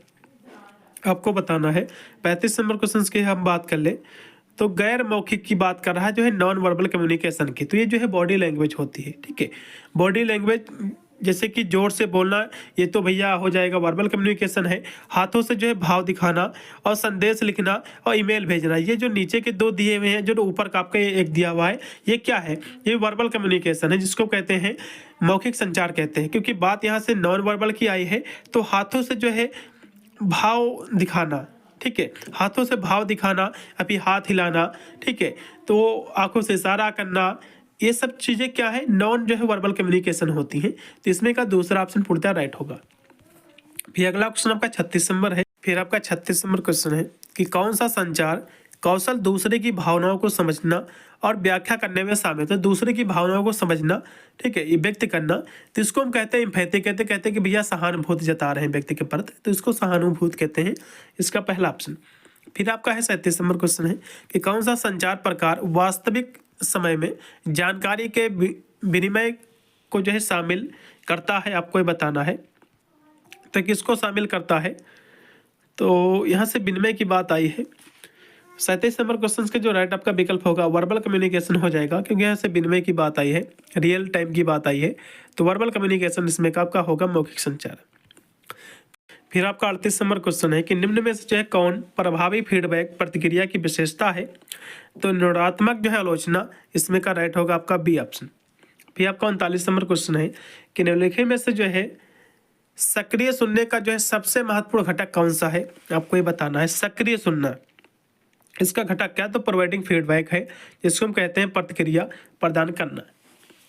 आपको बताना है। 35 नंबर क्वेश्चन की हम बात कर ले तो गैर मौखिक की बात कर रहा है जो है नॉन वर्बल कम्युनिकेशन की। तो ये जो है बॉडी लैंग्वेज होती है, ठीक है। बॉडी लैंग्वेज जैसे कि जोर से बोलना, ये तो भैया हो जाएगा वर्बल कम्युनिकेशन है। हाथों से जो है भाव दिखाना और संदेश लिखना और ईमेल भेजना, ये जो नीचे के दो दिए हुए हैं, जो ऊपर का आपका एक दिया हुआ है, ये क्या है, ये वर्बल कम्युनिकेशन है, जिसको कहते हैं मौखिक संचार कहते हैं। क्योंकि बात यहाँ से नॉन वर्बल की आई है तो हाथों से जो है भाव दिखाना, ठीक है, हाथों से भाव दिखाना, अभी हाथ हिलाना, ठीक है, तो आंखों से इशारा करना, ये सब चीज़ें क्या है नॉन जो है वर्बल कम्युनिकेशन होती हैं। तो इसमें का दूसरा ऑप्शन पूर्णतः राइट होगा। फिर अगला क्वेश्चन आपका 36 नंबर है। फिर आपका 36 नंबर क्वेश्चन है कि कौन सा संचार कौशल दूसरे की भावनाओं को समझना और व्याख्या करने में शामिल है। तो दूसरे की भावनाओं को समझना, ठीक है, ये व्यक्त करना, तो इसको हम कहते हैं एम्पैथी कहते हैं कि भैया सहानुभूति जता रहे हैं व्यक्ति के प्रति, तो इसको सहानुभूति कहते हैं। इसका पहला ऑप्शन। फिर आपका है 37 नंबर क्वेश्चन है कि कौन सा संचार प्रकार वास्तविक समय में जानकारी के विनिमय को जो है शामिल करता है, आपको ये बताना है। तो किसको शामिल करता है, तो यहाँ से विनिमय की बात आई है। 37 नंबर क्वेश्चन के जो राइट आपका विकल्प होगा वर्बल कम्युनिकेशन हो जाएगा, क्योंकि यहाँ से विनिमय की बात आई है, रियल टाइम की बात आई है, तो वर्बल कम्युनिकेशन इसमें का आपका होगा मौखिक संचार। फिर आपका 38 नंबर क्वेश्चन है कि निम्न में से जो है कौन प्रभावी फीडबैक प्रतिक्रिया की विशेषता है। तो ऋणात्मक जो है आलोचना, इसमें का राइट होगा आपका बी ऑप्शन। फिर आपका 39 नंबर क्वेश्चन है कि निम्नलिखित में से जो है सक्रिय सुनने का जो है सबसे महत्वपूर्ण घटक कौन सा है, आपको ये बताना है। सक्रिय सुनना, इसका घटक क्या, तो प्रोवाइडिंग फीडबैक है, जिसको हम कहते हैं प्रतिक्रिया प्रदान करना।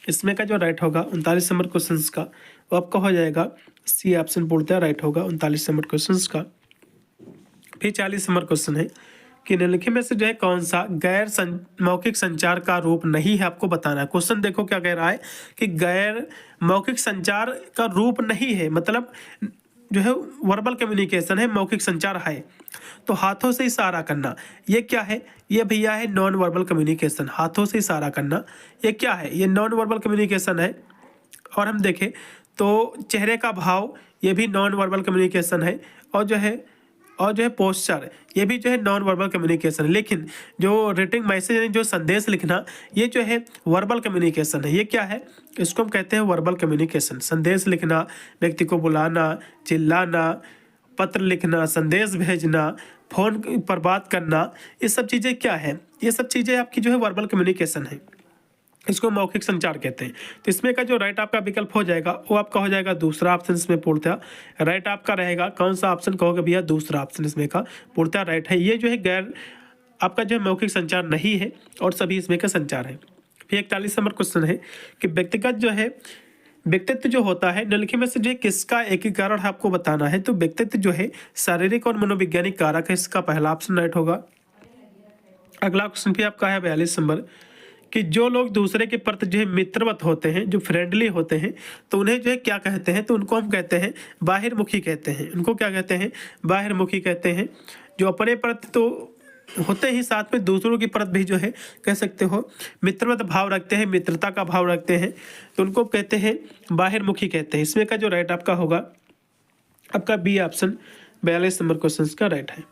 इसमें का जो राइट होगा 39 नंबर क्वेश्चन का वो आपका हो जाएगा सी ऑप्शन पूर्णतः राइट होगा 39 नंबर क्वेश्चन का। फिर 40 नंबर क्वेश्चन है कि निम्नलिखित में से जो है कौन सा गैर मौखिक संचार का रूप नहीं है, आपको बताना है। क्वेश्चन देखो क्या कह रहा है कि गैर मौखिक संचार का रूप नहीं है, मतलब जो है वर्बल कम्युनिकेशन है, मौखिक संचार है। तो हाथों से इशारा करना ये क्या है? ये भैया है नॉन वर्बल कम्युनिकेशन। हाथों से इशारा करना ये क्या है? ये नॉन वर्बल कम्युनिकेशन है। और हम देखें तो चेहरे का भाव ये भी नॉन वर्बल कम्युनिकेशन है। और जो है पोस्चर ये भी जो है नॉन वर्बल कम्युनिकेशन है। लेकिन जो रिटन मैसेज यानी जो संदेश लिखना ये जो है वर्बल कम्युनिकेशन है। ये क्या है? इसको हम कहते हैं वर्बल कम्युनिकेशन। संदेश लिखना, व्यक्ति को बुलाना, चिल्लाना, पत्र लिखना, संदेश भेजना, फोन पर बात करना, ये सब चीज़ें क्या है? ये सब चीज़ें आपकी जो है वर्बल कम्युनिकेशन है। इसको मौखिक संचार कहते हैं। तो इसमें का जो राइट आपका विकल्प हो जाएगा वो आपका हो जाएगा दूसरा ऑप्शन। इसमें पूर्णतः राइट आपका रहेगा। कौन सा ऑप्शन कहोगे भैया? दूसरा ऑप्शन इसमें का पूर्णतः राइट है। ये जो है गैर आपका जो है मौखिक संचार नहीं है और सभी इसमें का संचार है। फिर 41 नंबर क्वेश्चन है कि व्यक्तिगत जो है व्यक्तित्व जो होता है निम्नलिखित में से जो किसका एकीकरण आपको बताना है। तो व्यक्तित्व जो है शारीरिक और मनोवैज्ञानिक कारक है। इसका पहला ऑप्शन राइट होगा। अगला क्वेश्चन भी आपका है 42 नंबर कि जो लोग दूसरे के प्रति जो है मित्रवत होते हैं, जो फ्रेंडली होते हैं, तो उन्हें जो है क्या कहते हैं? तो उनको हम कहते हैं बाहिर्मुखी कहते हैं। उनको क्या कहते हैं? बाहिर्मुखी कहते हैं। जो अपने प्रति तो होते ही साथ में दूसरों की प्रति भी जो है कह सकते हो मित्रवत भाव रखते हैं, मित्रता का भाव रखते हैं, तो उनको कहते हैं बाहिर्मुखी कहते हैं। इसमें का जो राइट आपका होगा आपका बी ऑप्शन 42 नंबर क्वेश्चन का राइट है।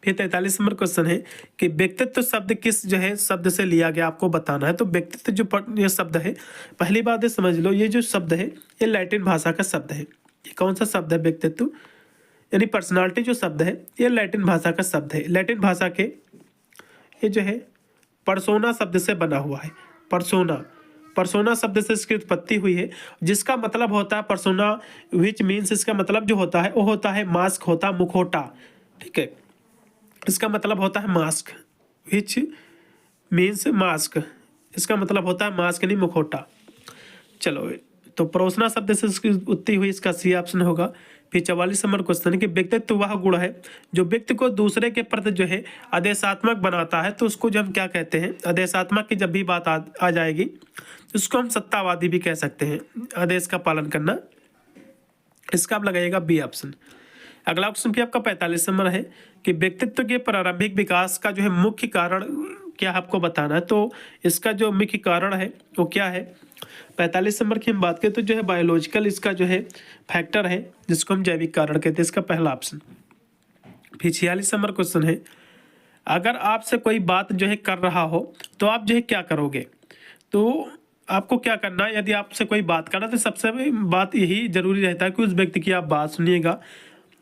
फिर 43 नंबर क्वेश्चन है कि व्यक्तित्व शब्द किस जो है शब्द से लिया गया आपको बताना है। तो व्यक्तित्व जो ये शब्द है, पहली बात है समझ लो, ये जो शब्द है ये लैटिन भाषा का शब्द है। ये कौन सा शब्द है? व्यक्तित्व यानी पर्सनालिटी जो शब्द है ये लैटिन भाषा का शब्द है। लैटिन भाषा के ये जो है पर्सोना शब्द से बना हुआ है। पर्सोना शब्द से इसकी उत्पत्ति हुई है, जिसका मतलब होता है पर्सोना, विच मीन्स इसका मतलब जो होता है वो होता है मास्क, होता है मुखौटा। ठीक है, इसका मतलब होता है मास्क, विच मीन्स मास्क, इसका मतलब होता है मास्क यानी मुखौटा। चलो तो पर्सोना शब्द से इसकी उत्पत्ति हुई, इसका सी ऑप्शन होगा। फिर 44 नंबर क्वेश्चन है कि व्यक्तित्व वह गुण है जो व्यक्ति को दूसरे के प्रति जो है आदेशात्मक बनाता है। तो उसको जब हम क्या कहते हैं? आदेशात्मक की जब भी बात आ जाएगी तो उसको हम सत्तावादी भी कह सकते हैं। आदेश का पालन करना, इसका आप लगाइएगा बी ऑप्शन। अगला क्वेश्चन भी आपका 45 नंबर है कि व्यक्तित्व के प्रारंभिक विकास का जो है मुख्य कारण क्या आपको बताना है। तो इसका जो मुख्य कारण है वो क्या है? 45 नंबर की हम बात करें तो जो है बायोलॉजिकल इसका जो है फैक्टर है, जिसको हम जैविक कारण कहते हैं। इसका पहला ऑप्शन। फिर 46 नंबर क्वेश्चन है अगर आपसे कोई बात जो है कर रहा हो तो आप जो है क्या करोगे? तो आपको क्या करना है? यदि आपसे कोई बात करना तो सबसे बात यही जरूरी रहता है कि उस व्यक्ति की आप बात सुनिएगा।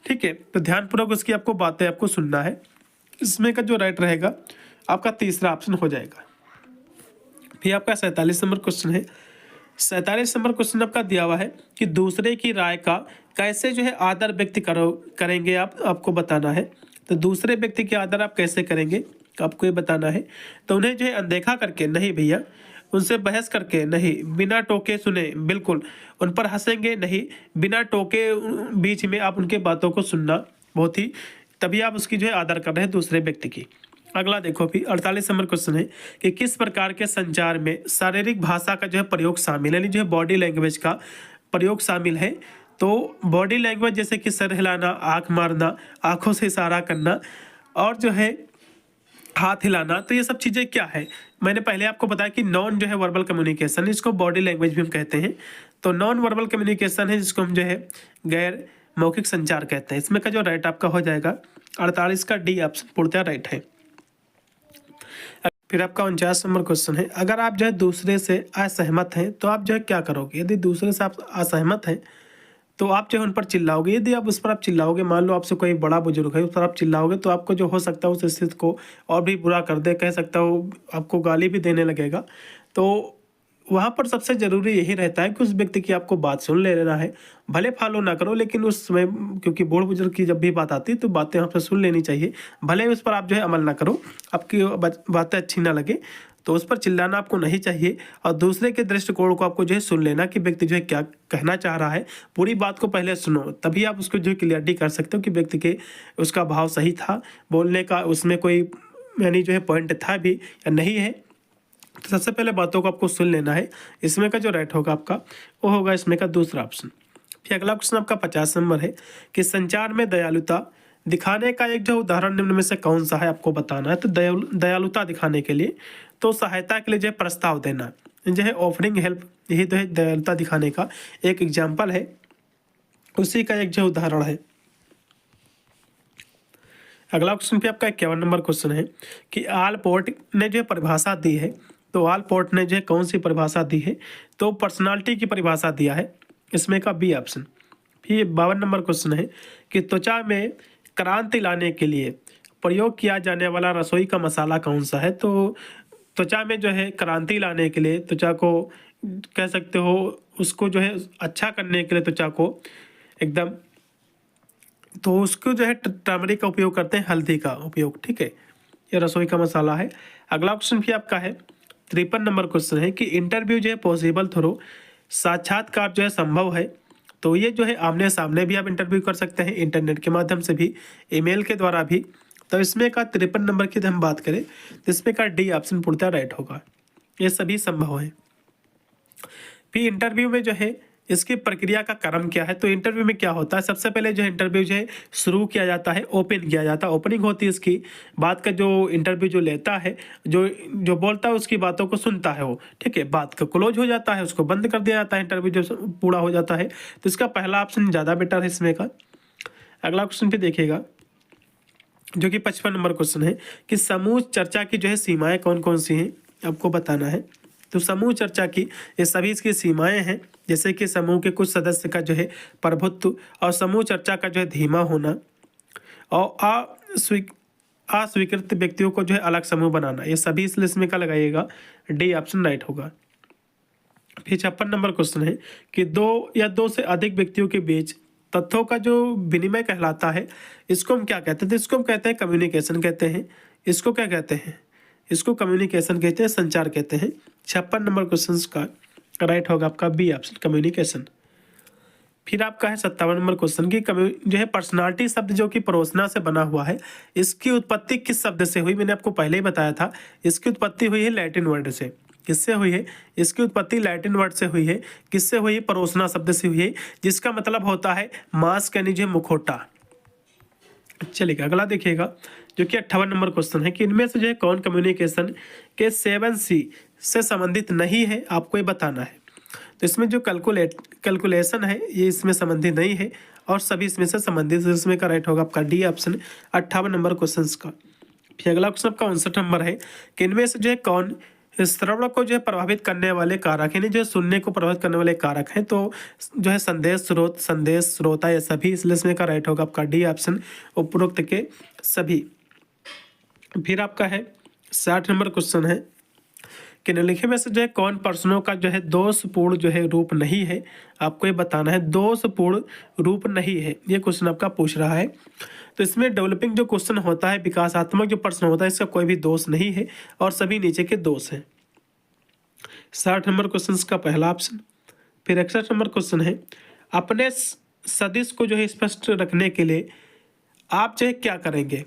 ठीक है, तो ध्यानपूर्वक उसकी आपको बातें आपको सुनना है। इसमें का जो राइट रहेगा आपका तीसरा ऑप्शन हो जाएगा। फिर आपका 47 नंबर क्वेश्चन है। 47 नंबर क्वेश्चन आपका दिया हुआ है कि दूसरे की राय का कैसे जो है आदर व्यक्त करेंगे आपको बताना है। तो दूसरे व्यक्ति के आदर आप कैसे करेंगे आपको ये बताना है। तो उन्हें जो है अनदेखा करके नहीं भैया, उनसे बहस करके नहीं, बिना टोके सुने, बिल्कुल उन पर हंसेंगे नहीं, बिना टोके बीच में आप उनके बातों को सुनना, बहुत ही तभी आप उसकी जो है आदर कर रहे हैं दूसरे व्यक्ति की। अगला देखो भी 48 नंबर क्वेश्चन है कि किस प्रकार के संचार में शारीरिक भाषा का जो है प्रयोग शामिल है, यानी जो है बॉडी लैंग्वेज का प्रयोग शामिल है। तो बॉडी लैंग्वेज जैसे कि सर हिलाना, आँख मारना, आँखों से इशारा करना और जो है हाथ हिलाना, तो ये सब चीज़ें क्या है? मैंने पहले आपको बताया कि नॉन जो है वर्बल कम्युनिकेशन, इसको बॉडी लैंग्वेज भी हम कहते हैं। तो नॉन वर्बल कम्युनिकेशन है जिसको हम जो है गैर मौखिक संचार कहते हैं। इसमें का जो राइट आपका हो जाएगा 48 का डी ऑप्शन पूर्णतः राइट है। फिर आपका 49 नंबर क्वेश्चन है अगर आप जो है दूसरे से असहमत हैं तो आप जो है क्या करोगे? यदि दूसरे से आप असहमत हैं तो आप जो है उन पर चिल्लाओगे। यदि आप उस पर आप चिल्लाओगे, मान लो आपसे कोई बड़ा बुजुर्ग है, उस पर आप चिल्लाओगे तो आपको जो हो सकता है उस स्थिति को और भी बुरा कर दे, कह सकता हो आपको गाली भी देने लगेगा। तो वहाँ पर सबसे ज़रूरी यही रहता है कि उस व्यक्ति की आपको बात सुन लेना है, भले फॉलो ना करो, लेकिन उस समय क्योंकि बूढ़ बुजुर्ग की जब भी बात आती है तो बातें आपसे सुन लेनी चाहिए। भले उस पर आप जो है अमल ना करो, आपकी बातें अच्छी ना लगे तो उस पर चिल्लाना आपको नहीं चाहिए। और दूसरे के दृष्टिकोण को आपको जो है सुन लेना कि व्यक्ति जो है क्या कहना चाह रहा है, पूरी बात को पहले सुनो, तभी आप उसको जो है क्लियरिटी कर सकते हो कि व्यक्ति के उसका भाव सही था, बोलने का उसमें कोई यानी जो है पॉइंट था भी या नहीं है। तो सबसे पहले बातों को आपको सुन लेना है। इसमें का जो राइट होगा आपका वो होगा इसमें का दूसरा ऑप्शन। फिर अगला क्वेश्चन आपका 50 नंबर है कि संचार में दयालुता दिखाने का एक जो उदाहरण निम्न में से कौन सा है आपको बताना है। तो दयालुता दिखाने के लिए तो सहायता के लिए जो है प्रस्ताव देना, जो है ऑफरिंग हेल्प, यही तो है दयालुता दिखाने का एक एग्जाम्पल है, उसी का एक जो उदाहरण है। अगला क्वेश्चन पे आपका 51 नंबर क्वेश्चन है कि आलपोर्ट ने जो परिभाषा दी है, तो आलपोर्ट ने जो है कौन सी परिभाषा दी है। तो पर्सनालिटी की परिभाषा दिया है, इसमें का बी ऑप्शन। फिर 52 नंबर क्वेश्चन है कि त्वचा में क्रांति लाने के लिए प्रयोग किया जाने वाला रसोई का मसाला कौन सा है। तो त्वचा में जो है क्रांति लाने के लिए, त्वचा को कह सकते हो उसको जो है अच्छा करने के लिए, त्वचा को एकदम, तो उसको जो है टर्मरिक का उपयोग करते हैं, हल्दी का उपयोग, ठीक है, ये रसोई का मसाला है। अगला क्वेश्चन भी आपका है 53 नंबर क्वेश्चन है कि इंटरव्यू जो है पॉसिबल थ्रू साक्षात्कार जो है संभव है। तो ये जो है आमने सामने भी आप इंटरव्यू कर सकते हैं, इंटरनेट के माध्यम से भी, ईमेल के द्वारा भी। तो इसमें का 53 नंबर की हम बात करें तो इसमें का डी ऑप्शन पूर्णतः राइट होगा, ये सभी संभव है। फिर इंटरव्यू में जो है इसकी प्रक्रिया का क्रम क्या है। तो इंटरव्यू में क्या होता है, सबसे पहले जो है इंटरव्यू जो है शुरू किया जाता है, ओपन किया जाता है, ओपनिंग होती है इसकी बात का, जो इंटरव्यू जो लेता है, जो बोलता है उसकी बातों को सुनता है वो, ठीक है, बात का क्लोज हो जाता है, उसको बंद कर दिया जाता है, इंटरव्यू जो पूरा हो जाता है। तो इसका पहला ऑप्शन ज़्यादा बेटर है इसमें का। अगला क्वेश्चन पे देखिएगा जो कि 55 नंबर क्वेश्चन है कि समूह चर्चा की जो है सीमाएँ कौन कौन सी हैं आपको बताना है। तो समूह चर्चा की ये सभी इसकी सीमाएं हैं, जैसे कि समूह के कुछ सदस्य का जो है प्रभुत्व, और समूह चर्चा का जो है धीमा होना, और अस्वीकृत व्यक्तियों को जो है अलग समूह बनाना, ये सभी इस लिस्ट में का लगाइएगा, डी ऑप्शन राइट होगा। फिर 56 नंबर क्वेश्चन है कि दो या दो से अधिक व्यक्तियों के बीच तथ्यों का जो विनिमय कहलाता है, इसको हम क्या कहते हैं। तो इसको हम कहते हैं कम्युनिकेशन कहते हैं। इसको क्या कहते हैं, इसको कम्युनिकेशन कहते हैं, संचार कहते हैं। 56 नंबर क्वेश्चन का राइट होगा आपका बी ऑप्शन, कम्युनिकेशन। फिर आपका है 57 नंबर क्वेश्चन की जो है पर्सनालिटी शब्द जो कि परोसना से बना हुआ है, इसकी उत्पत्ति किस शब्द से हुई। मैंने आपको पहले ही बताया था, इसकी उत्पत्ति हुई है लैटिन वर्ड से। किससे हुई है, इसकी उत्पत्ति लैटिन वर्ड से हुई है। किससे हुई है, परोसना शब्द से हुई है, जिसका मतलब होता है मास्क यानी जो मुखौटा। चलिए अगला देखिएगा जो कि 58 नंबर क्वेश्चन है कि इनमें से जो है कौन कम्युनिकेशन के 7C से संबंधित नहीं है, आपको ये बताना है। तो इसमें जो कैलकुलेशन है ये इसमें संबंधित नहीं है, और सभी इसमें से संबंधित, इसमें का राइट होगा आपका डी ऑप्शन 58 नंबर क्वेश्चन का। फिर अगला क्वेश्चन आपका 59 नंबर है कि इनमें से जो है कौन श्रवण को जो है प्रभावित करने वाले कारक, यानी जो सुनने को प्रभावित करने वाले कारक हैं। तो जो है संदेश स्रोत, संदेश श्रोता, ये सभी इस लिस्ट में का राइट होगा आपका डी ऑप्शन, उपरोक्त के सभी। फिर आपका है 60 नंबर क्वेश्चन है कि निम्नलिखित में से जो है कौन प्रश्नों का जो है दोषपूर्ण जो है रूप नहीं है, आपको ये बताना है। दोषपूर्ण रूप नहीं है, ये क्वेश्चन आपका पूछ रहा है। तो इसमें डेवलपिंग जो क्वेश्चन होता है, विकासात्मक जो प्रश्न होता है, इसका कोई भी दोष नहीं है, और सभी नीचे के दोष हैं। 60 नंबर क्वेश्चन का पहला ऑप्शन। फिर 61 नंबर क्वेश्चन है अपने सदिश को जो है स्पष्ट रखने के लिए आप जो है क्या करेंगे।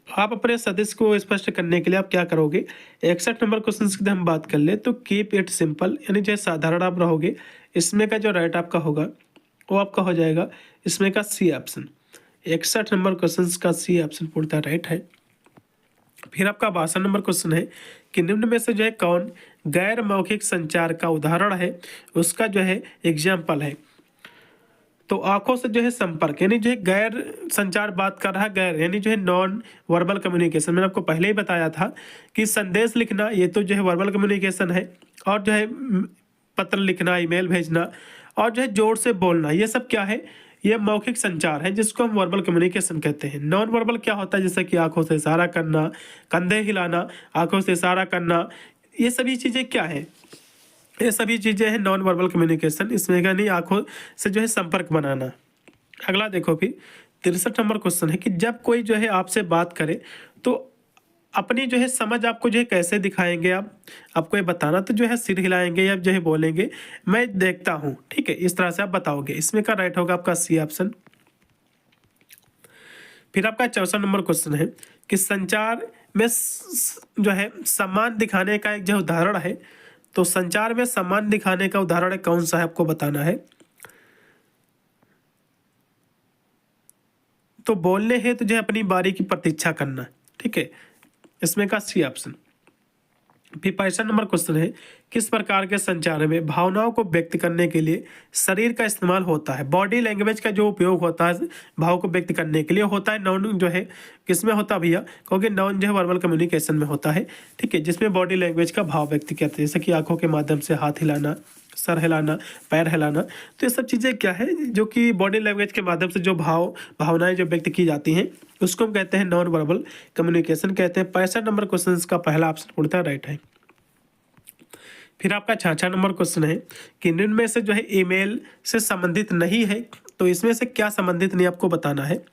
आप अपने सदिश को स्पष्ट करने के लिए आप क्या करोगे। 61 नंबर क्वेश्चन की हम बात कर ले तो कीप इट सिंपल, यानी जो साधारण आप रहोगे। इसमें का जो राइट आपका होगा वो आपका हो जाएगा इसमें का सी ऑप्शन। 61 नंबर क्वेश्चन का सी ऑप्शन पूर्णतः राइट है। फिर आपका 62 नंबर क्वेश्चन है कि निम्न में से जो है कौन गैर मौखिक संचार का उदाहरण है, उसका जो है एग्जाम्पल है। तो आंखों से जो है संपर्क, यानी जो है गैर संचार बात कर रहा है, गैर यानी जो है नॉन वर्बल कम्युनिकेशन। मैंने आपको पहले ही बताया था कि संदेश लिखना ये तो जो है वर्बल कम्युनिकेशन है, और जो है पत्र लिखना, ईमेल भेजना, और जो है जोर से बोलना, ये सब क्या है, ये मौखिक संचार है, जिसको हम वर्बल कम्युनिकेशन कहते हैं। नॉन वर्बल क्या होता है, जैसे कि आंखों से इशारा करना, कंधे हिलाना, आंखों से इशारा करना, ये सभी चीज़ें क्या है, ये सभी चीज़ें हैं नॉन वर्बल कम्युनिकेशन। इसमें क्या नहीं, आंखों से जो है संपर्क बनाना। अगला देखो फिर 63 नंबर क्वेश्चन है कि जब कोई जो है आपसे बात करे तो अपनी जो है समझ आपको जो है कैसे दिखाएंगे आप, आपको ये बताना। तो जो है सिर हिलाएंगे या जो है बोलेंगे मैं देखता हूँ, ठीक है, इस तरह से आप बताओगे। इसमें का राइट होगा आपका सी ऑप्शन। फिर आपका 64 नंबर क्वेश्चन है कि संचार में जो है सम्मान दिखाने का एक जो उदाहरण है, तो संचार में सम्मान दिखाने का उदाहरण कौन सा है, आपको बताना है। तो बोलने हेतु जो है अपनी बारी की प्रतीक्षा करना, ठीक है, इसमें का सी ऑप्शन। फिर 65 नंबर क्वेश्चन है, किस प्रकार के संचार में भावनाओं को व्यक्त करने के लिए शरीर का इस्तेमाल होता है? बॉडी लैंग्वेज का जो उपयोग होता है भाव को व्यक्त करने के लिए होता है, नाउन जो है किसमें होता है भैया? क्योंकि नाउन जो है वर्बल कम्युनिकेशन में होता है, ठीक है, जिसमें बॉडी लैंग्वेज का भाव व्यक्त करते हैं, जैसे कि आंखों के माध्यम से हाथ हिलाना, सर हिलाना, पैर हिलाना। तो ये सब चीज़ें क्या है जो कि बॉडी लैंग्वेज के माध्यम से जो भावनाएं जो व्यक्त की जाती हैं उसको हम कहते हैं नॉन वर्बल कम्युनिकेशन कहते हैं। 65 नंबर क्वेश्चन का पहला ऑप्शन उड़ता राइट है। फिर आपका 66 नंबर क्वेश्चन है कि निम्न में से जो है ईमेल से संबंधित नहीं है, तो इसमें से क्या संबंधित नहीं आपको बताना है।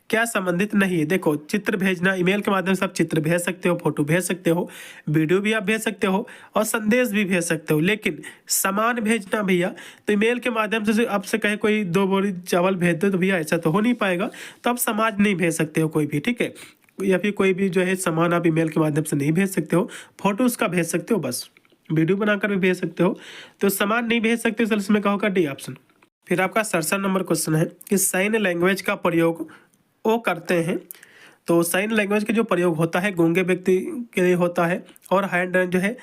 क्या संबंधित नहीं है? देखो, चित्र भेजना, ईमेल के माध्यम से आप चित्र भेज सकते हो, फोटो भेज सकते हो, वीडियो भी आप भेज सकते हो और संदेश भी भेज सकते हो। लेकिन सामान भेजना भैया, तो ईमेल के माध्यम से आपसे कहे कोई 2 बोरी चावल भेज दो, तो भैया ऐसा तो हो नहीं पाएगा, तो आप सामान नहीं भेज सकते हो कोई भी, ठीक है, या फिर कोई भी जो है सामान आप ईमेल के माध्यम से नहीं भेज सकते हो। फोटो उसका भेज सकते हो, बस वीडियो बनाकर भी भेज सकते हो, तो सामान नहीं भेज सकते, तो इसमें क्या होगा? D option. फिर आपका 67 नंबर क्वेश्चन है कि साइन लैंग्वेज का प्रयोग वो करते हैं, तो साइन लैंग्वेज का जो प्रयोग होता है गूंगे व्यक्ति के लिए होता है और हैंड जो है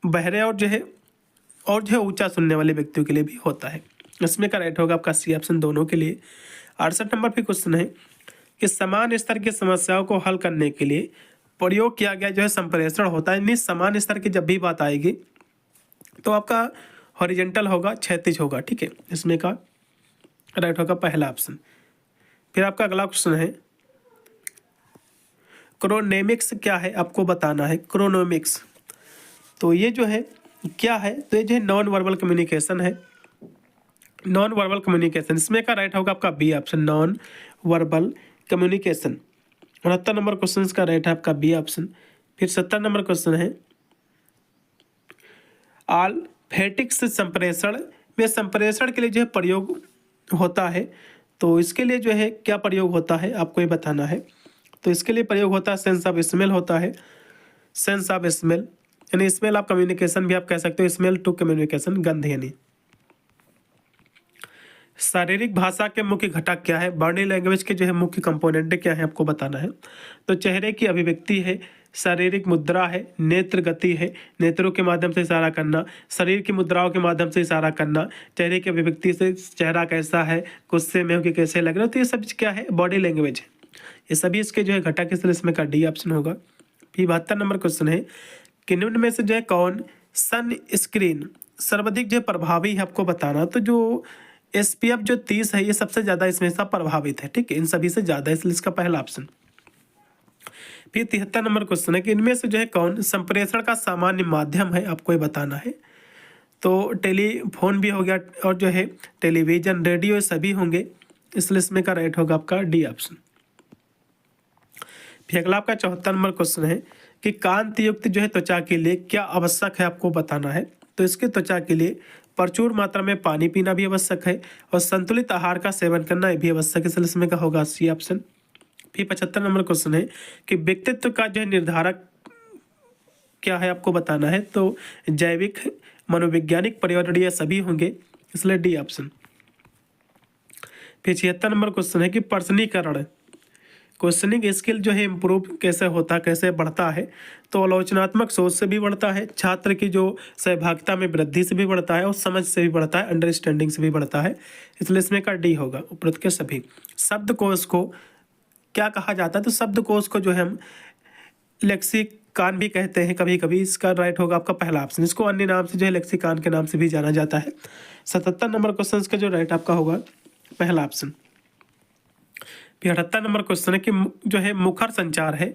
बहरे और जो है ऊंचा सुनने वाले व्यक्तियों के लिए भी होता है। इसमें का राइट होगा आपका सी ऑप्शन दोनों के लिए। 68 नंबर पे क्वेश्चन है कि समान स्तर की समस्याओं को हल करने के लिए प्रयोग किया गया जो है संप्रेषण होता है। यानी समान स्तर की जब भी बात आएगी तो आपका हॉरिजेंटल होगा, क्षैतिज होगा, ठीक है, इसमें का राइट होगा पहला ऑप्शन। फिर आपका अगला क्वेश्चन है क्रोनेमिक्स क्या है, आपको बताना है क्रोनोमिक्स। तो ये जो है क्या है? तो ये जो है नॉन वर्बल कम्युनिकेशन है, नॉन वर्बल कम्युनिकेशन। इसमें का राइट होगा आपका B option, non verbal communication. 69 number question का राइट है आपका बी ऑप्शन। फिर 70 नंबर क्वेश्चन है ऑल्फैक्टिक्स संप्रेषण में संप्रेषण के लिए जो है प्रयोग होता है, तो इसके लिए जो है क्या प्रयोग होता है आपको ये बताना है। तो इसके लिए प्रयोग होता है सेंस ऑफ स्मेल होता है, सेंस ऑफ स्मेल, यानी स्मेल ऑफ कम्युनिकेशन भी आप कह सकते हो, स्मेल टू कम्युनिकेशन, गंध यानी। शारीरिक भाषा के मुख्य घटक क्या है? बॉडी लैंग्वेज के जो है मुख्य कंपोनेंट क्या है आपको बताना है। तो चेहरे की अभिव्यक्ति है, शारीरिक मुद्रा है, नेत्र गति है, नेत्रों के माध्यम से इशारा करना, शरीर की मुद्राओं के माध्यम से इशारा करना, चेहरे की अभिव्यक्ति से चेहरा कैसा है, गुस्से में हो कि कैसे लग रहा है, तो ये सब क्या है? बॉडी लैंग्वेज है। ये सभी इसके जो है घटक, इसलिए इसमें का डी ऑप्शन होगा। फिर 72 नंबर क्वेश्चन है कि निम्न में से जो है कौन सन स्क्रीन सर्वाधिक जो प्रभावी है आपको बताना। तो जो SPF जो 30 है ये सबसे ज़्यादा इसमें सब प्रभावित है, ठीक है, इन सभी से ज़्यादा, इसलिए इसका पहला ऑप्शन। फिर 73 नंबर क्वेश्चन है कि इनमें से जो है कौन संप्रेषण का सामान्य माध्यम है, आपको ये बताना है। तो टेलीफोन भी हो गया और जो है टेलीविजन, रेडियो, सभी होंगे, इसलिए इसमें का राइट होगा आपका डी ऑप्शन। फिर अगला आपका 74 नंबर क्वेश्चन है कि कांतियुक्त जो है त्वचा के लिए क्या आवश्यक है, आपको बताना है। तो इसके त्वचा के लिए प्रचुर मात्रा में पानी पीना भी आवश्यक है और संतुलित आहार का सेवन करना भी आवश्यक है, इसलिए इसमें का होगा सी ऑप्शन। फिर 75 नंबर क्वेश्चन है कि व्यक्तित्व का जो है निर्धारक क्या है, आपको बताना है। तो जैविक, मनोवैज्ञानिक, पर्यावरणीय सभी होंगे, इसलिए डी ऑप्शन। फिर 76 नंबर क्वेश्चन है कि प्रश्नीकरण, क्वेश्चनिंग स्किल जो है इम्प्रूव कैसे होता है, कैसे बढ़ता है। तो आलोचनात्मक सोच से भी बढ़ता है, छात्र की जो सहभागिता में वृद्धि से भी बढ़ता है और समझ से भी बढ़ता है, अंडरस्टैंडिंग से भी बढ़ता है, इसलिए इसमें का डी होगा उपरोक्त के सभी। शब्दकोश को क्या कहा जाता है? तो शब्दकोश को जो है हम लेक्सिकान भी कहते हैं कभी कभी, इसका राइट होगा आपका पहला ऑप्शन। इसको अन्य नाम से जो है लेक्सिकान के नाम से भी जाना जाता है। 77 नंबर क्वेश्चन का जो राइट आपका होगा पहला ऑप्शन। फिर 78 नंबर क्वेश्चन है कि जो है मुखर संचार है,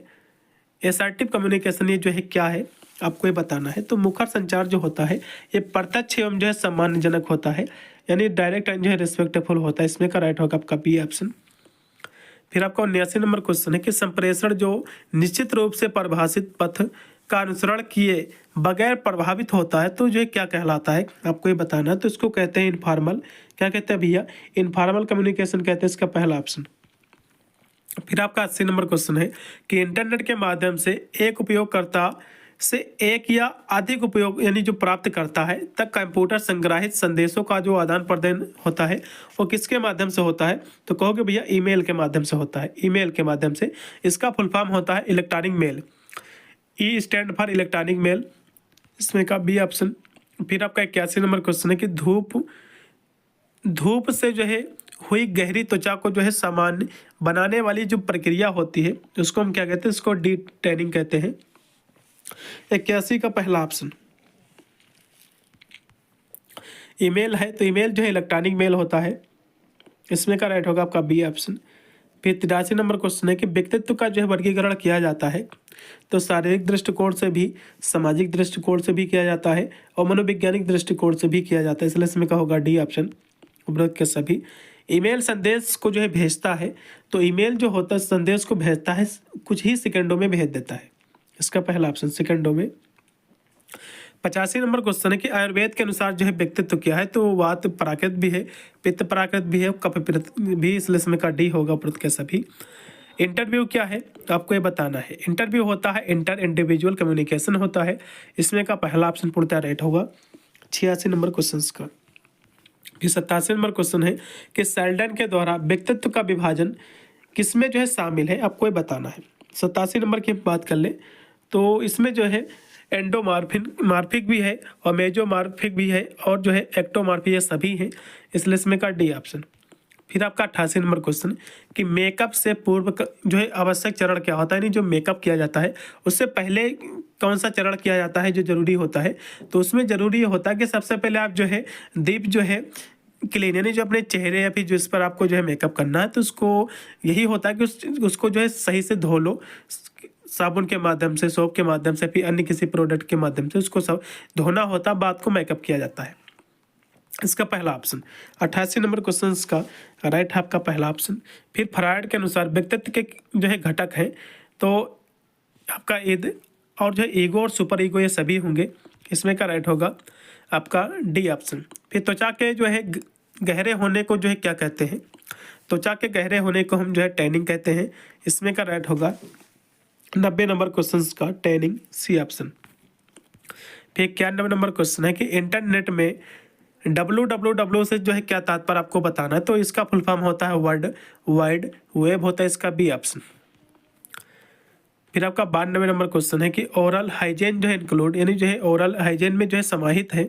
असर्टिव कम्युनिकेशन, ये जो है क्या है, आपको ये बताना है। तो मुखर संचार जो होता है ये प्रत्यक्ष एवं जो है सम्मानजनक होता है, यानी डायरेक्ट एंड जो है रिस्पेक्टफुल होता है, इसमें का राइट होगा आपका बी ऑप्शन। फिर आपका 79 नंबर क्वेश्चन है कि संप्रेषण जो निश्चित रूप से परिभाषित पथ का अनुसरण किए बगैर प्रभावित होता है, तो जो है क्या कहलाता है, आपको ये बताना है। तो इसको कहते हैं इनफॉर्मल, क्या कहते हैं भैया? इनफॉर्मल कम्युनिकेशन कहते हैं, इसका पहला ऑप्शन। फिर आपका 80 नंबर क्वेश्चन है कि इंटरनेट के माध्यम से एक उपयोगकर्ता से एक या अधिक उपयोग यानी जो प्राप्त करता है तक कंप्यूटर संग्रहित संदेशों का जो आदान प्रदान होता है वो किसके माध्यम से होता है? तो कहोगे भैया ईमेल के माध्यम से होता है, ईमेल के माध्यम से। इसका फुल फॉर्म होता है electronic mail. E stand for electronic mail, इसमें का बी ऑप्शन। फिर आपका 81 नंबर क्वेश्चन है कि धूप से जो है हुई गहरी त्वचा को जो है सामान्य बनाने वाली जो प्रक्रिया होती है उसको हम क्या कहते हैं? इसको डी टैनिंग कहते हैं। 81 का पहला ऑप्शन। ईमेल है तो ईमेल जो है इलेक्ट्रॉनिक मेल होता है, इसमें का राइट होगा आपका बी ऑप्शन। फिर 83 नंबर क्वेश्चन है कि व्यक्तित्व का जो है वर्गीकरण किया जाता है तो शारीरिक दृष्टिकोण से भी, सामाजिक दृष्टिकोण से भी किया जाता है और मनोवैज्ञानिक दृष्टिकोण से भी किया जाता है, इसलिए इसमें का होगा डी ऑप्शन, उपरोक्त के सभी। ईमेल संदेश को जो है भेजता है तो ईमेल जो होता है संदेश को भेजता है कुछ ही सेकंडों में भेज देता है, इसका पहला ऑप्शन सेकंडों में। 85 नंबर क्वेश्चन है कि आयुर्वेद के अनुसार जो है व्यक्तित्व क्या है? तो वात प्राकृत भी है, पित्त प्राकृत भी है, कफ प्राकृत भी, इसलिए इसमें का डी होगा उपरोक्त के सभी। इंटरव्यू क्या है? तो आपको ये बताना है। इंटरव्यू होता है इंटर इंडिविजुअल कम्युनिकेशन होता है, इसमें का पहला ऑप्शन पूर्णतः राइट होगा 86 नंबर क्वेश्चन का। फिर 87 नंबर क्वेश्चन है कि सेल्डन के द्वारा व्यक्तित्व का विभाजन किसमें जो है शामिल है? आपको ये बताना है। 87 नंबर की बात कर ले तो इसमें जो है एंडोमार्फिक भी है और मेजोमार्फिक भी है और जो है एक्टोमार्फिक, ये सभी हैं, इसलिए इसमें का डी ऑप्शन। फिर आपका 88 नंबर क्वेश्चन कि मेकअप से पूर्व जो है आवश्यक चरण क्या होता है? नहीं, जो मेकअप किया जाता है उससे पहले कौन सा चरण किया जाता है जो जरूरी होता है? तो उसमें जरूरी होता है कि सबसे पहले आप जो है दीप जो है क्लीन, यानी जो अपने चेहरे या फिर जिस पर आपको जो है मेकअप करना है तो उसको यही होता है कि उसको जो है सही से धो लो, साबुन के माध्यम से, सोप के माध्यम से, फिर अन्य किसी प्रोडक्ट के माध्यम से उसको सब धोना होता, बाद को मेकअप किया जाता है, इसका पहला ऑप्शन। 88 नंबर क्वेश्चन का राइट है आपका पहला ऑप्शन। फिर फ्रायड के अनुसार व्यक्तित्व के जो है घटक हैं तो आपका ईद और जो है ईगो और सुपर ईगो ये सभी होंगे, इसमें का राइट होगा आपका डी ऑप्शन। फिर त्वचा के जो है गहरे होने को जो है क्या कहते हैं? त्वचा के गहरे होने को हम जो है टैनिंग कहते हैं, इसमें का राइट होगा 90 नंबर क्वेश्चन का टैनिंग, सी ऑप्शन। फिर 91 नंबर क्वेश्चन है कि इंटरनेट में www से जो है क्या तात्पर्य आपको बताना है? तो इसका फुल फॉर्म होता है वर्ल्ड वाइड वेब होता है, इसका बी ऑप्शन। फिर आपका 92 नंबर क्वेश्चन है कि ओरल हाइजीन जो है इंक्लूड, यानी जो है ओरल हाइजीन में जो है समाहित है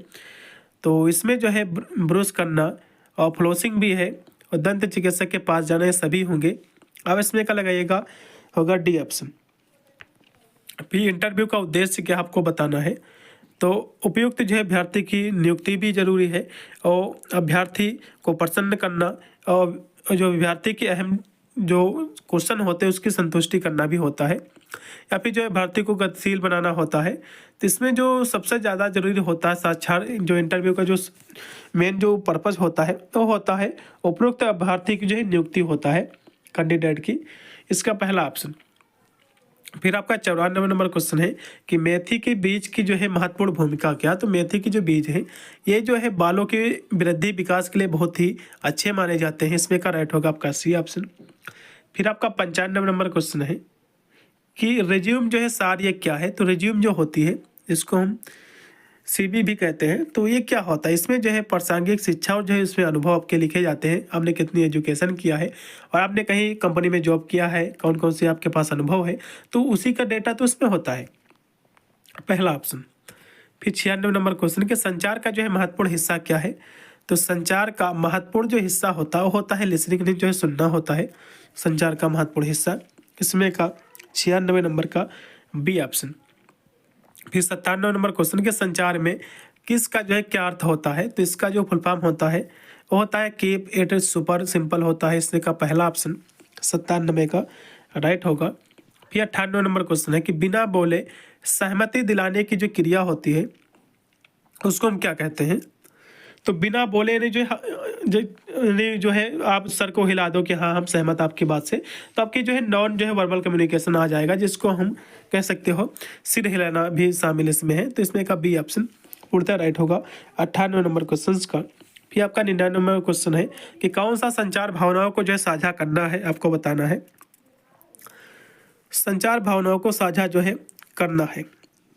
तो इसमें जो है ब्रश करना और फ्लोसिंग भी है और दंत चिकित्सक के पास जाना, ये सभी होंगे। अब इसमें क्या लगाइएगा? होगा डी ऑप्शन। फिर इंटरव्यू का उद्देश्य क्या आपको बताना है? तो उपयुक्त जो है अभ्यर्थी की नियुक्ति भी जरूरी है और अभ्यर्थी को प्रसन्न करना और जो अभ्यर्थी के अहम जो क्वेश्चन होते हैं उसकी संतुष्टि करना भी होता है, या फिर जो है अभ्यर्थी को गतिशील बनाना होता है। तो इसमें जो सबसे ज़्यादा जरूरी होता है साक्षात जो इंटरव्यू का जो मेन जो पर्पज़ होता है तो होता है उपयुक्त अभ्यर्थी की जो है नियुक्ति होता है कैंडिडेट की, इसका पहला ऑप्शन। फिर आपका 94 नंबर क्वेश्चन है कि मेथी के बीज की जो है महत्वपूर्ण भूमिका क्या? तो मेथी की जो बीज है ये जो है बालों के वृद्धि विकास के लिए बहुत ही अच्छे माने जाते हैं, इसमें का राइट होगा आपका सी ऑप्शन। फिर आपका 95 नंबर क्वेश्चन है कि रिज्यूम जो है सार ये क्या है? तो रिज्यूम जो होती है इसको हम सीवी भी कहते हैं, तो ये क्या होता है? इसमें जो है प्रासंगिक शिक्षा और जो है इसमें अनुभव आपके लिखे जाते हैं, आपने कितनी एजुकेशन किया है और आपने कहीं कंपनी में जॉब किया है, कौन कौन से आपके पास अनुभव है, तो उसी का डेटा तो इसमें होता है, पहला ऑप्शन। फिर 96 नंबर क्वेश्चन के संचार का जो है महत्वपूर्ण हिस्सा क्या है? तो संचार का महत्वपूर्ण जो हिस्सा होता है वो होता है लिसनिंग, जो है सुनना होता है संचार का महत्वपूर्ण हिस्सा, इसमें का 96 नंबर का बी ऑप्शन। फिर 97 नंबर क्वेश्चन के संचार में किसका जो है क्या अर्थ होता है? तो इसका जो फुल फॉर्म होता है वो होता है कीप इट सुपर सिंपल होता है, इसमें का पहला ऑप्शन 97 का राइट होगा। फिर 98 नंबर क्वेश्चन है कि बिना बोले सहमति दिलाने की जो क्रिया होती है उसको हम क्या कहते हैं? तो बिना बोले यानी जो है आप सर को हिला दो कि हाँ हम सहमत आपकी बात से, तो आपकी जो है नॉन जो है वर्बल कम्युनिकेशन आ जाएगा, जिसको हम कह सकते हो सिर हिलाना भी शामिल इसमें है, तो इसमें का बी ऑप्शन पूर्णतः राइट होगा 98 नंबर क्वेश्चन का। फिर आपका 99 नंबर क्वेश्चन है कि कौन सा संचार भावनाओं को जो है साझा करना है, आपको बताना है। संचार भावनाओं को साझा जो है करना है,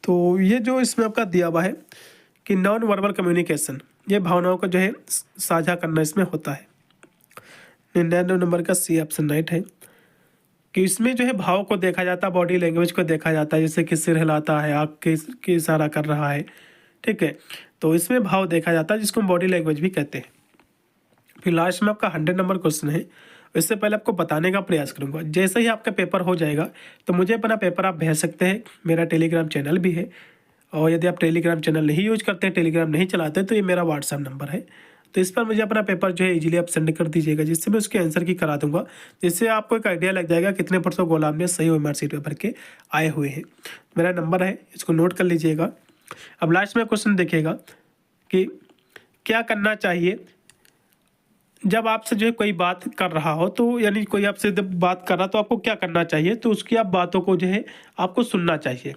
तो ये जो इसमें आपका दिया हुआ है कि नॉन वर्बल कम्युनिकेशन, ये भावनाओं को जो है साझा करना इसमें होता है। 99 नंबर का सी ऑप्शन राइट है कि इसमें जो है भाव को देखा जाता है, बॉडी लैंग्वेज को देखा जाता है, जैसे कि सिर हिलाता है, आँख के इशारा कर रहा है, ठीक है। तो इसमें भाव देखा जाता है जिसको हम बॉडी लैंग्वेज भी कहते हैं। फिर लास्ट में आपका 100 नंबर क्वेश्चन है। इससे पहले आपको बताने का प्रयास करूंगा, जैसे ही आपका पेपर हो जाएगा तो मुझे अपना पेपर आप भेज सकते हैं। मेरा टेलीग्राम चैनल भी है, और यदि आप टेलीग्राम चैनल नहीं यूज करते हैं, टेलीग्राम नहीं चलाते, तो ये मेरा व्हाट्सएप नंबर है। तो इस पर मुझे अपना पेपर जो है इजीली आप सेंड कर दीजिएगा, जिससे मैं उसके आंसर की करा दूंगा, जिससे आपको एक आइडिया लग जाएगा कितने % गोलाम ने सही OMR शीट पेपर के आए हुए हैं। मेरा नंबर है, इसको नोट कर लीजिएगा। अब लास्ट में क्वेश्चन देखिएगा कि क्या करना चाहिए जब आपसे जो है कोई बात कर रहा हो, तो यानी कोई आपसे जब बात कर रहा तो आपको क्या करना चाहिए। तो उसकी आप बातों को जो है आपको सुनना चाहिए,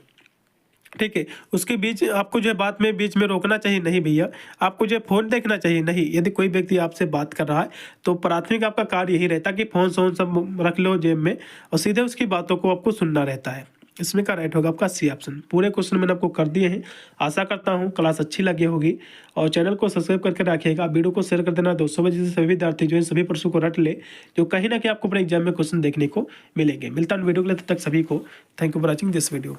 ठीक है। उसके बीच आपको जो है बात में बीच में रोकना चाहिए नहीं भैया। आपको जो है फ़ोन देखना चाहिए नहीं। यदि कोई व्यक्ति आपसे बात कर रहा है तो प्राथमिक आपका कार्य यही रहता है कि फ़ोन सोन सब रख लो जेब में और सीधे उसकी बातों को आपको सुनना रहता है। इसमें का राइट होगा आपका सी ऑप्शन। पूरे क्वेश्चन मैंने आपको कर दिए हैं। आशा करता हूँ क्लास अच्छी लगी होगी, और चैनल को सब्सक्राइब करके रखिएगा। वीडियो को शेयर कर देना 200 बजे से सभी विद्यार्थी जो है सभी प्रश्नों को रट ले, जो कहीं ना कहीं आपको अपने एग्जाम में क्वेश्चन देखने को मिलेंगे। मिलता हूँ वीडियो के लिए, तब तक सभी को thank you for watching this video.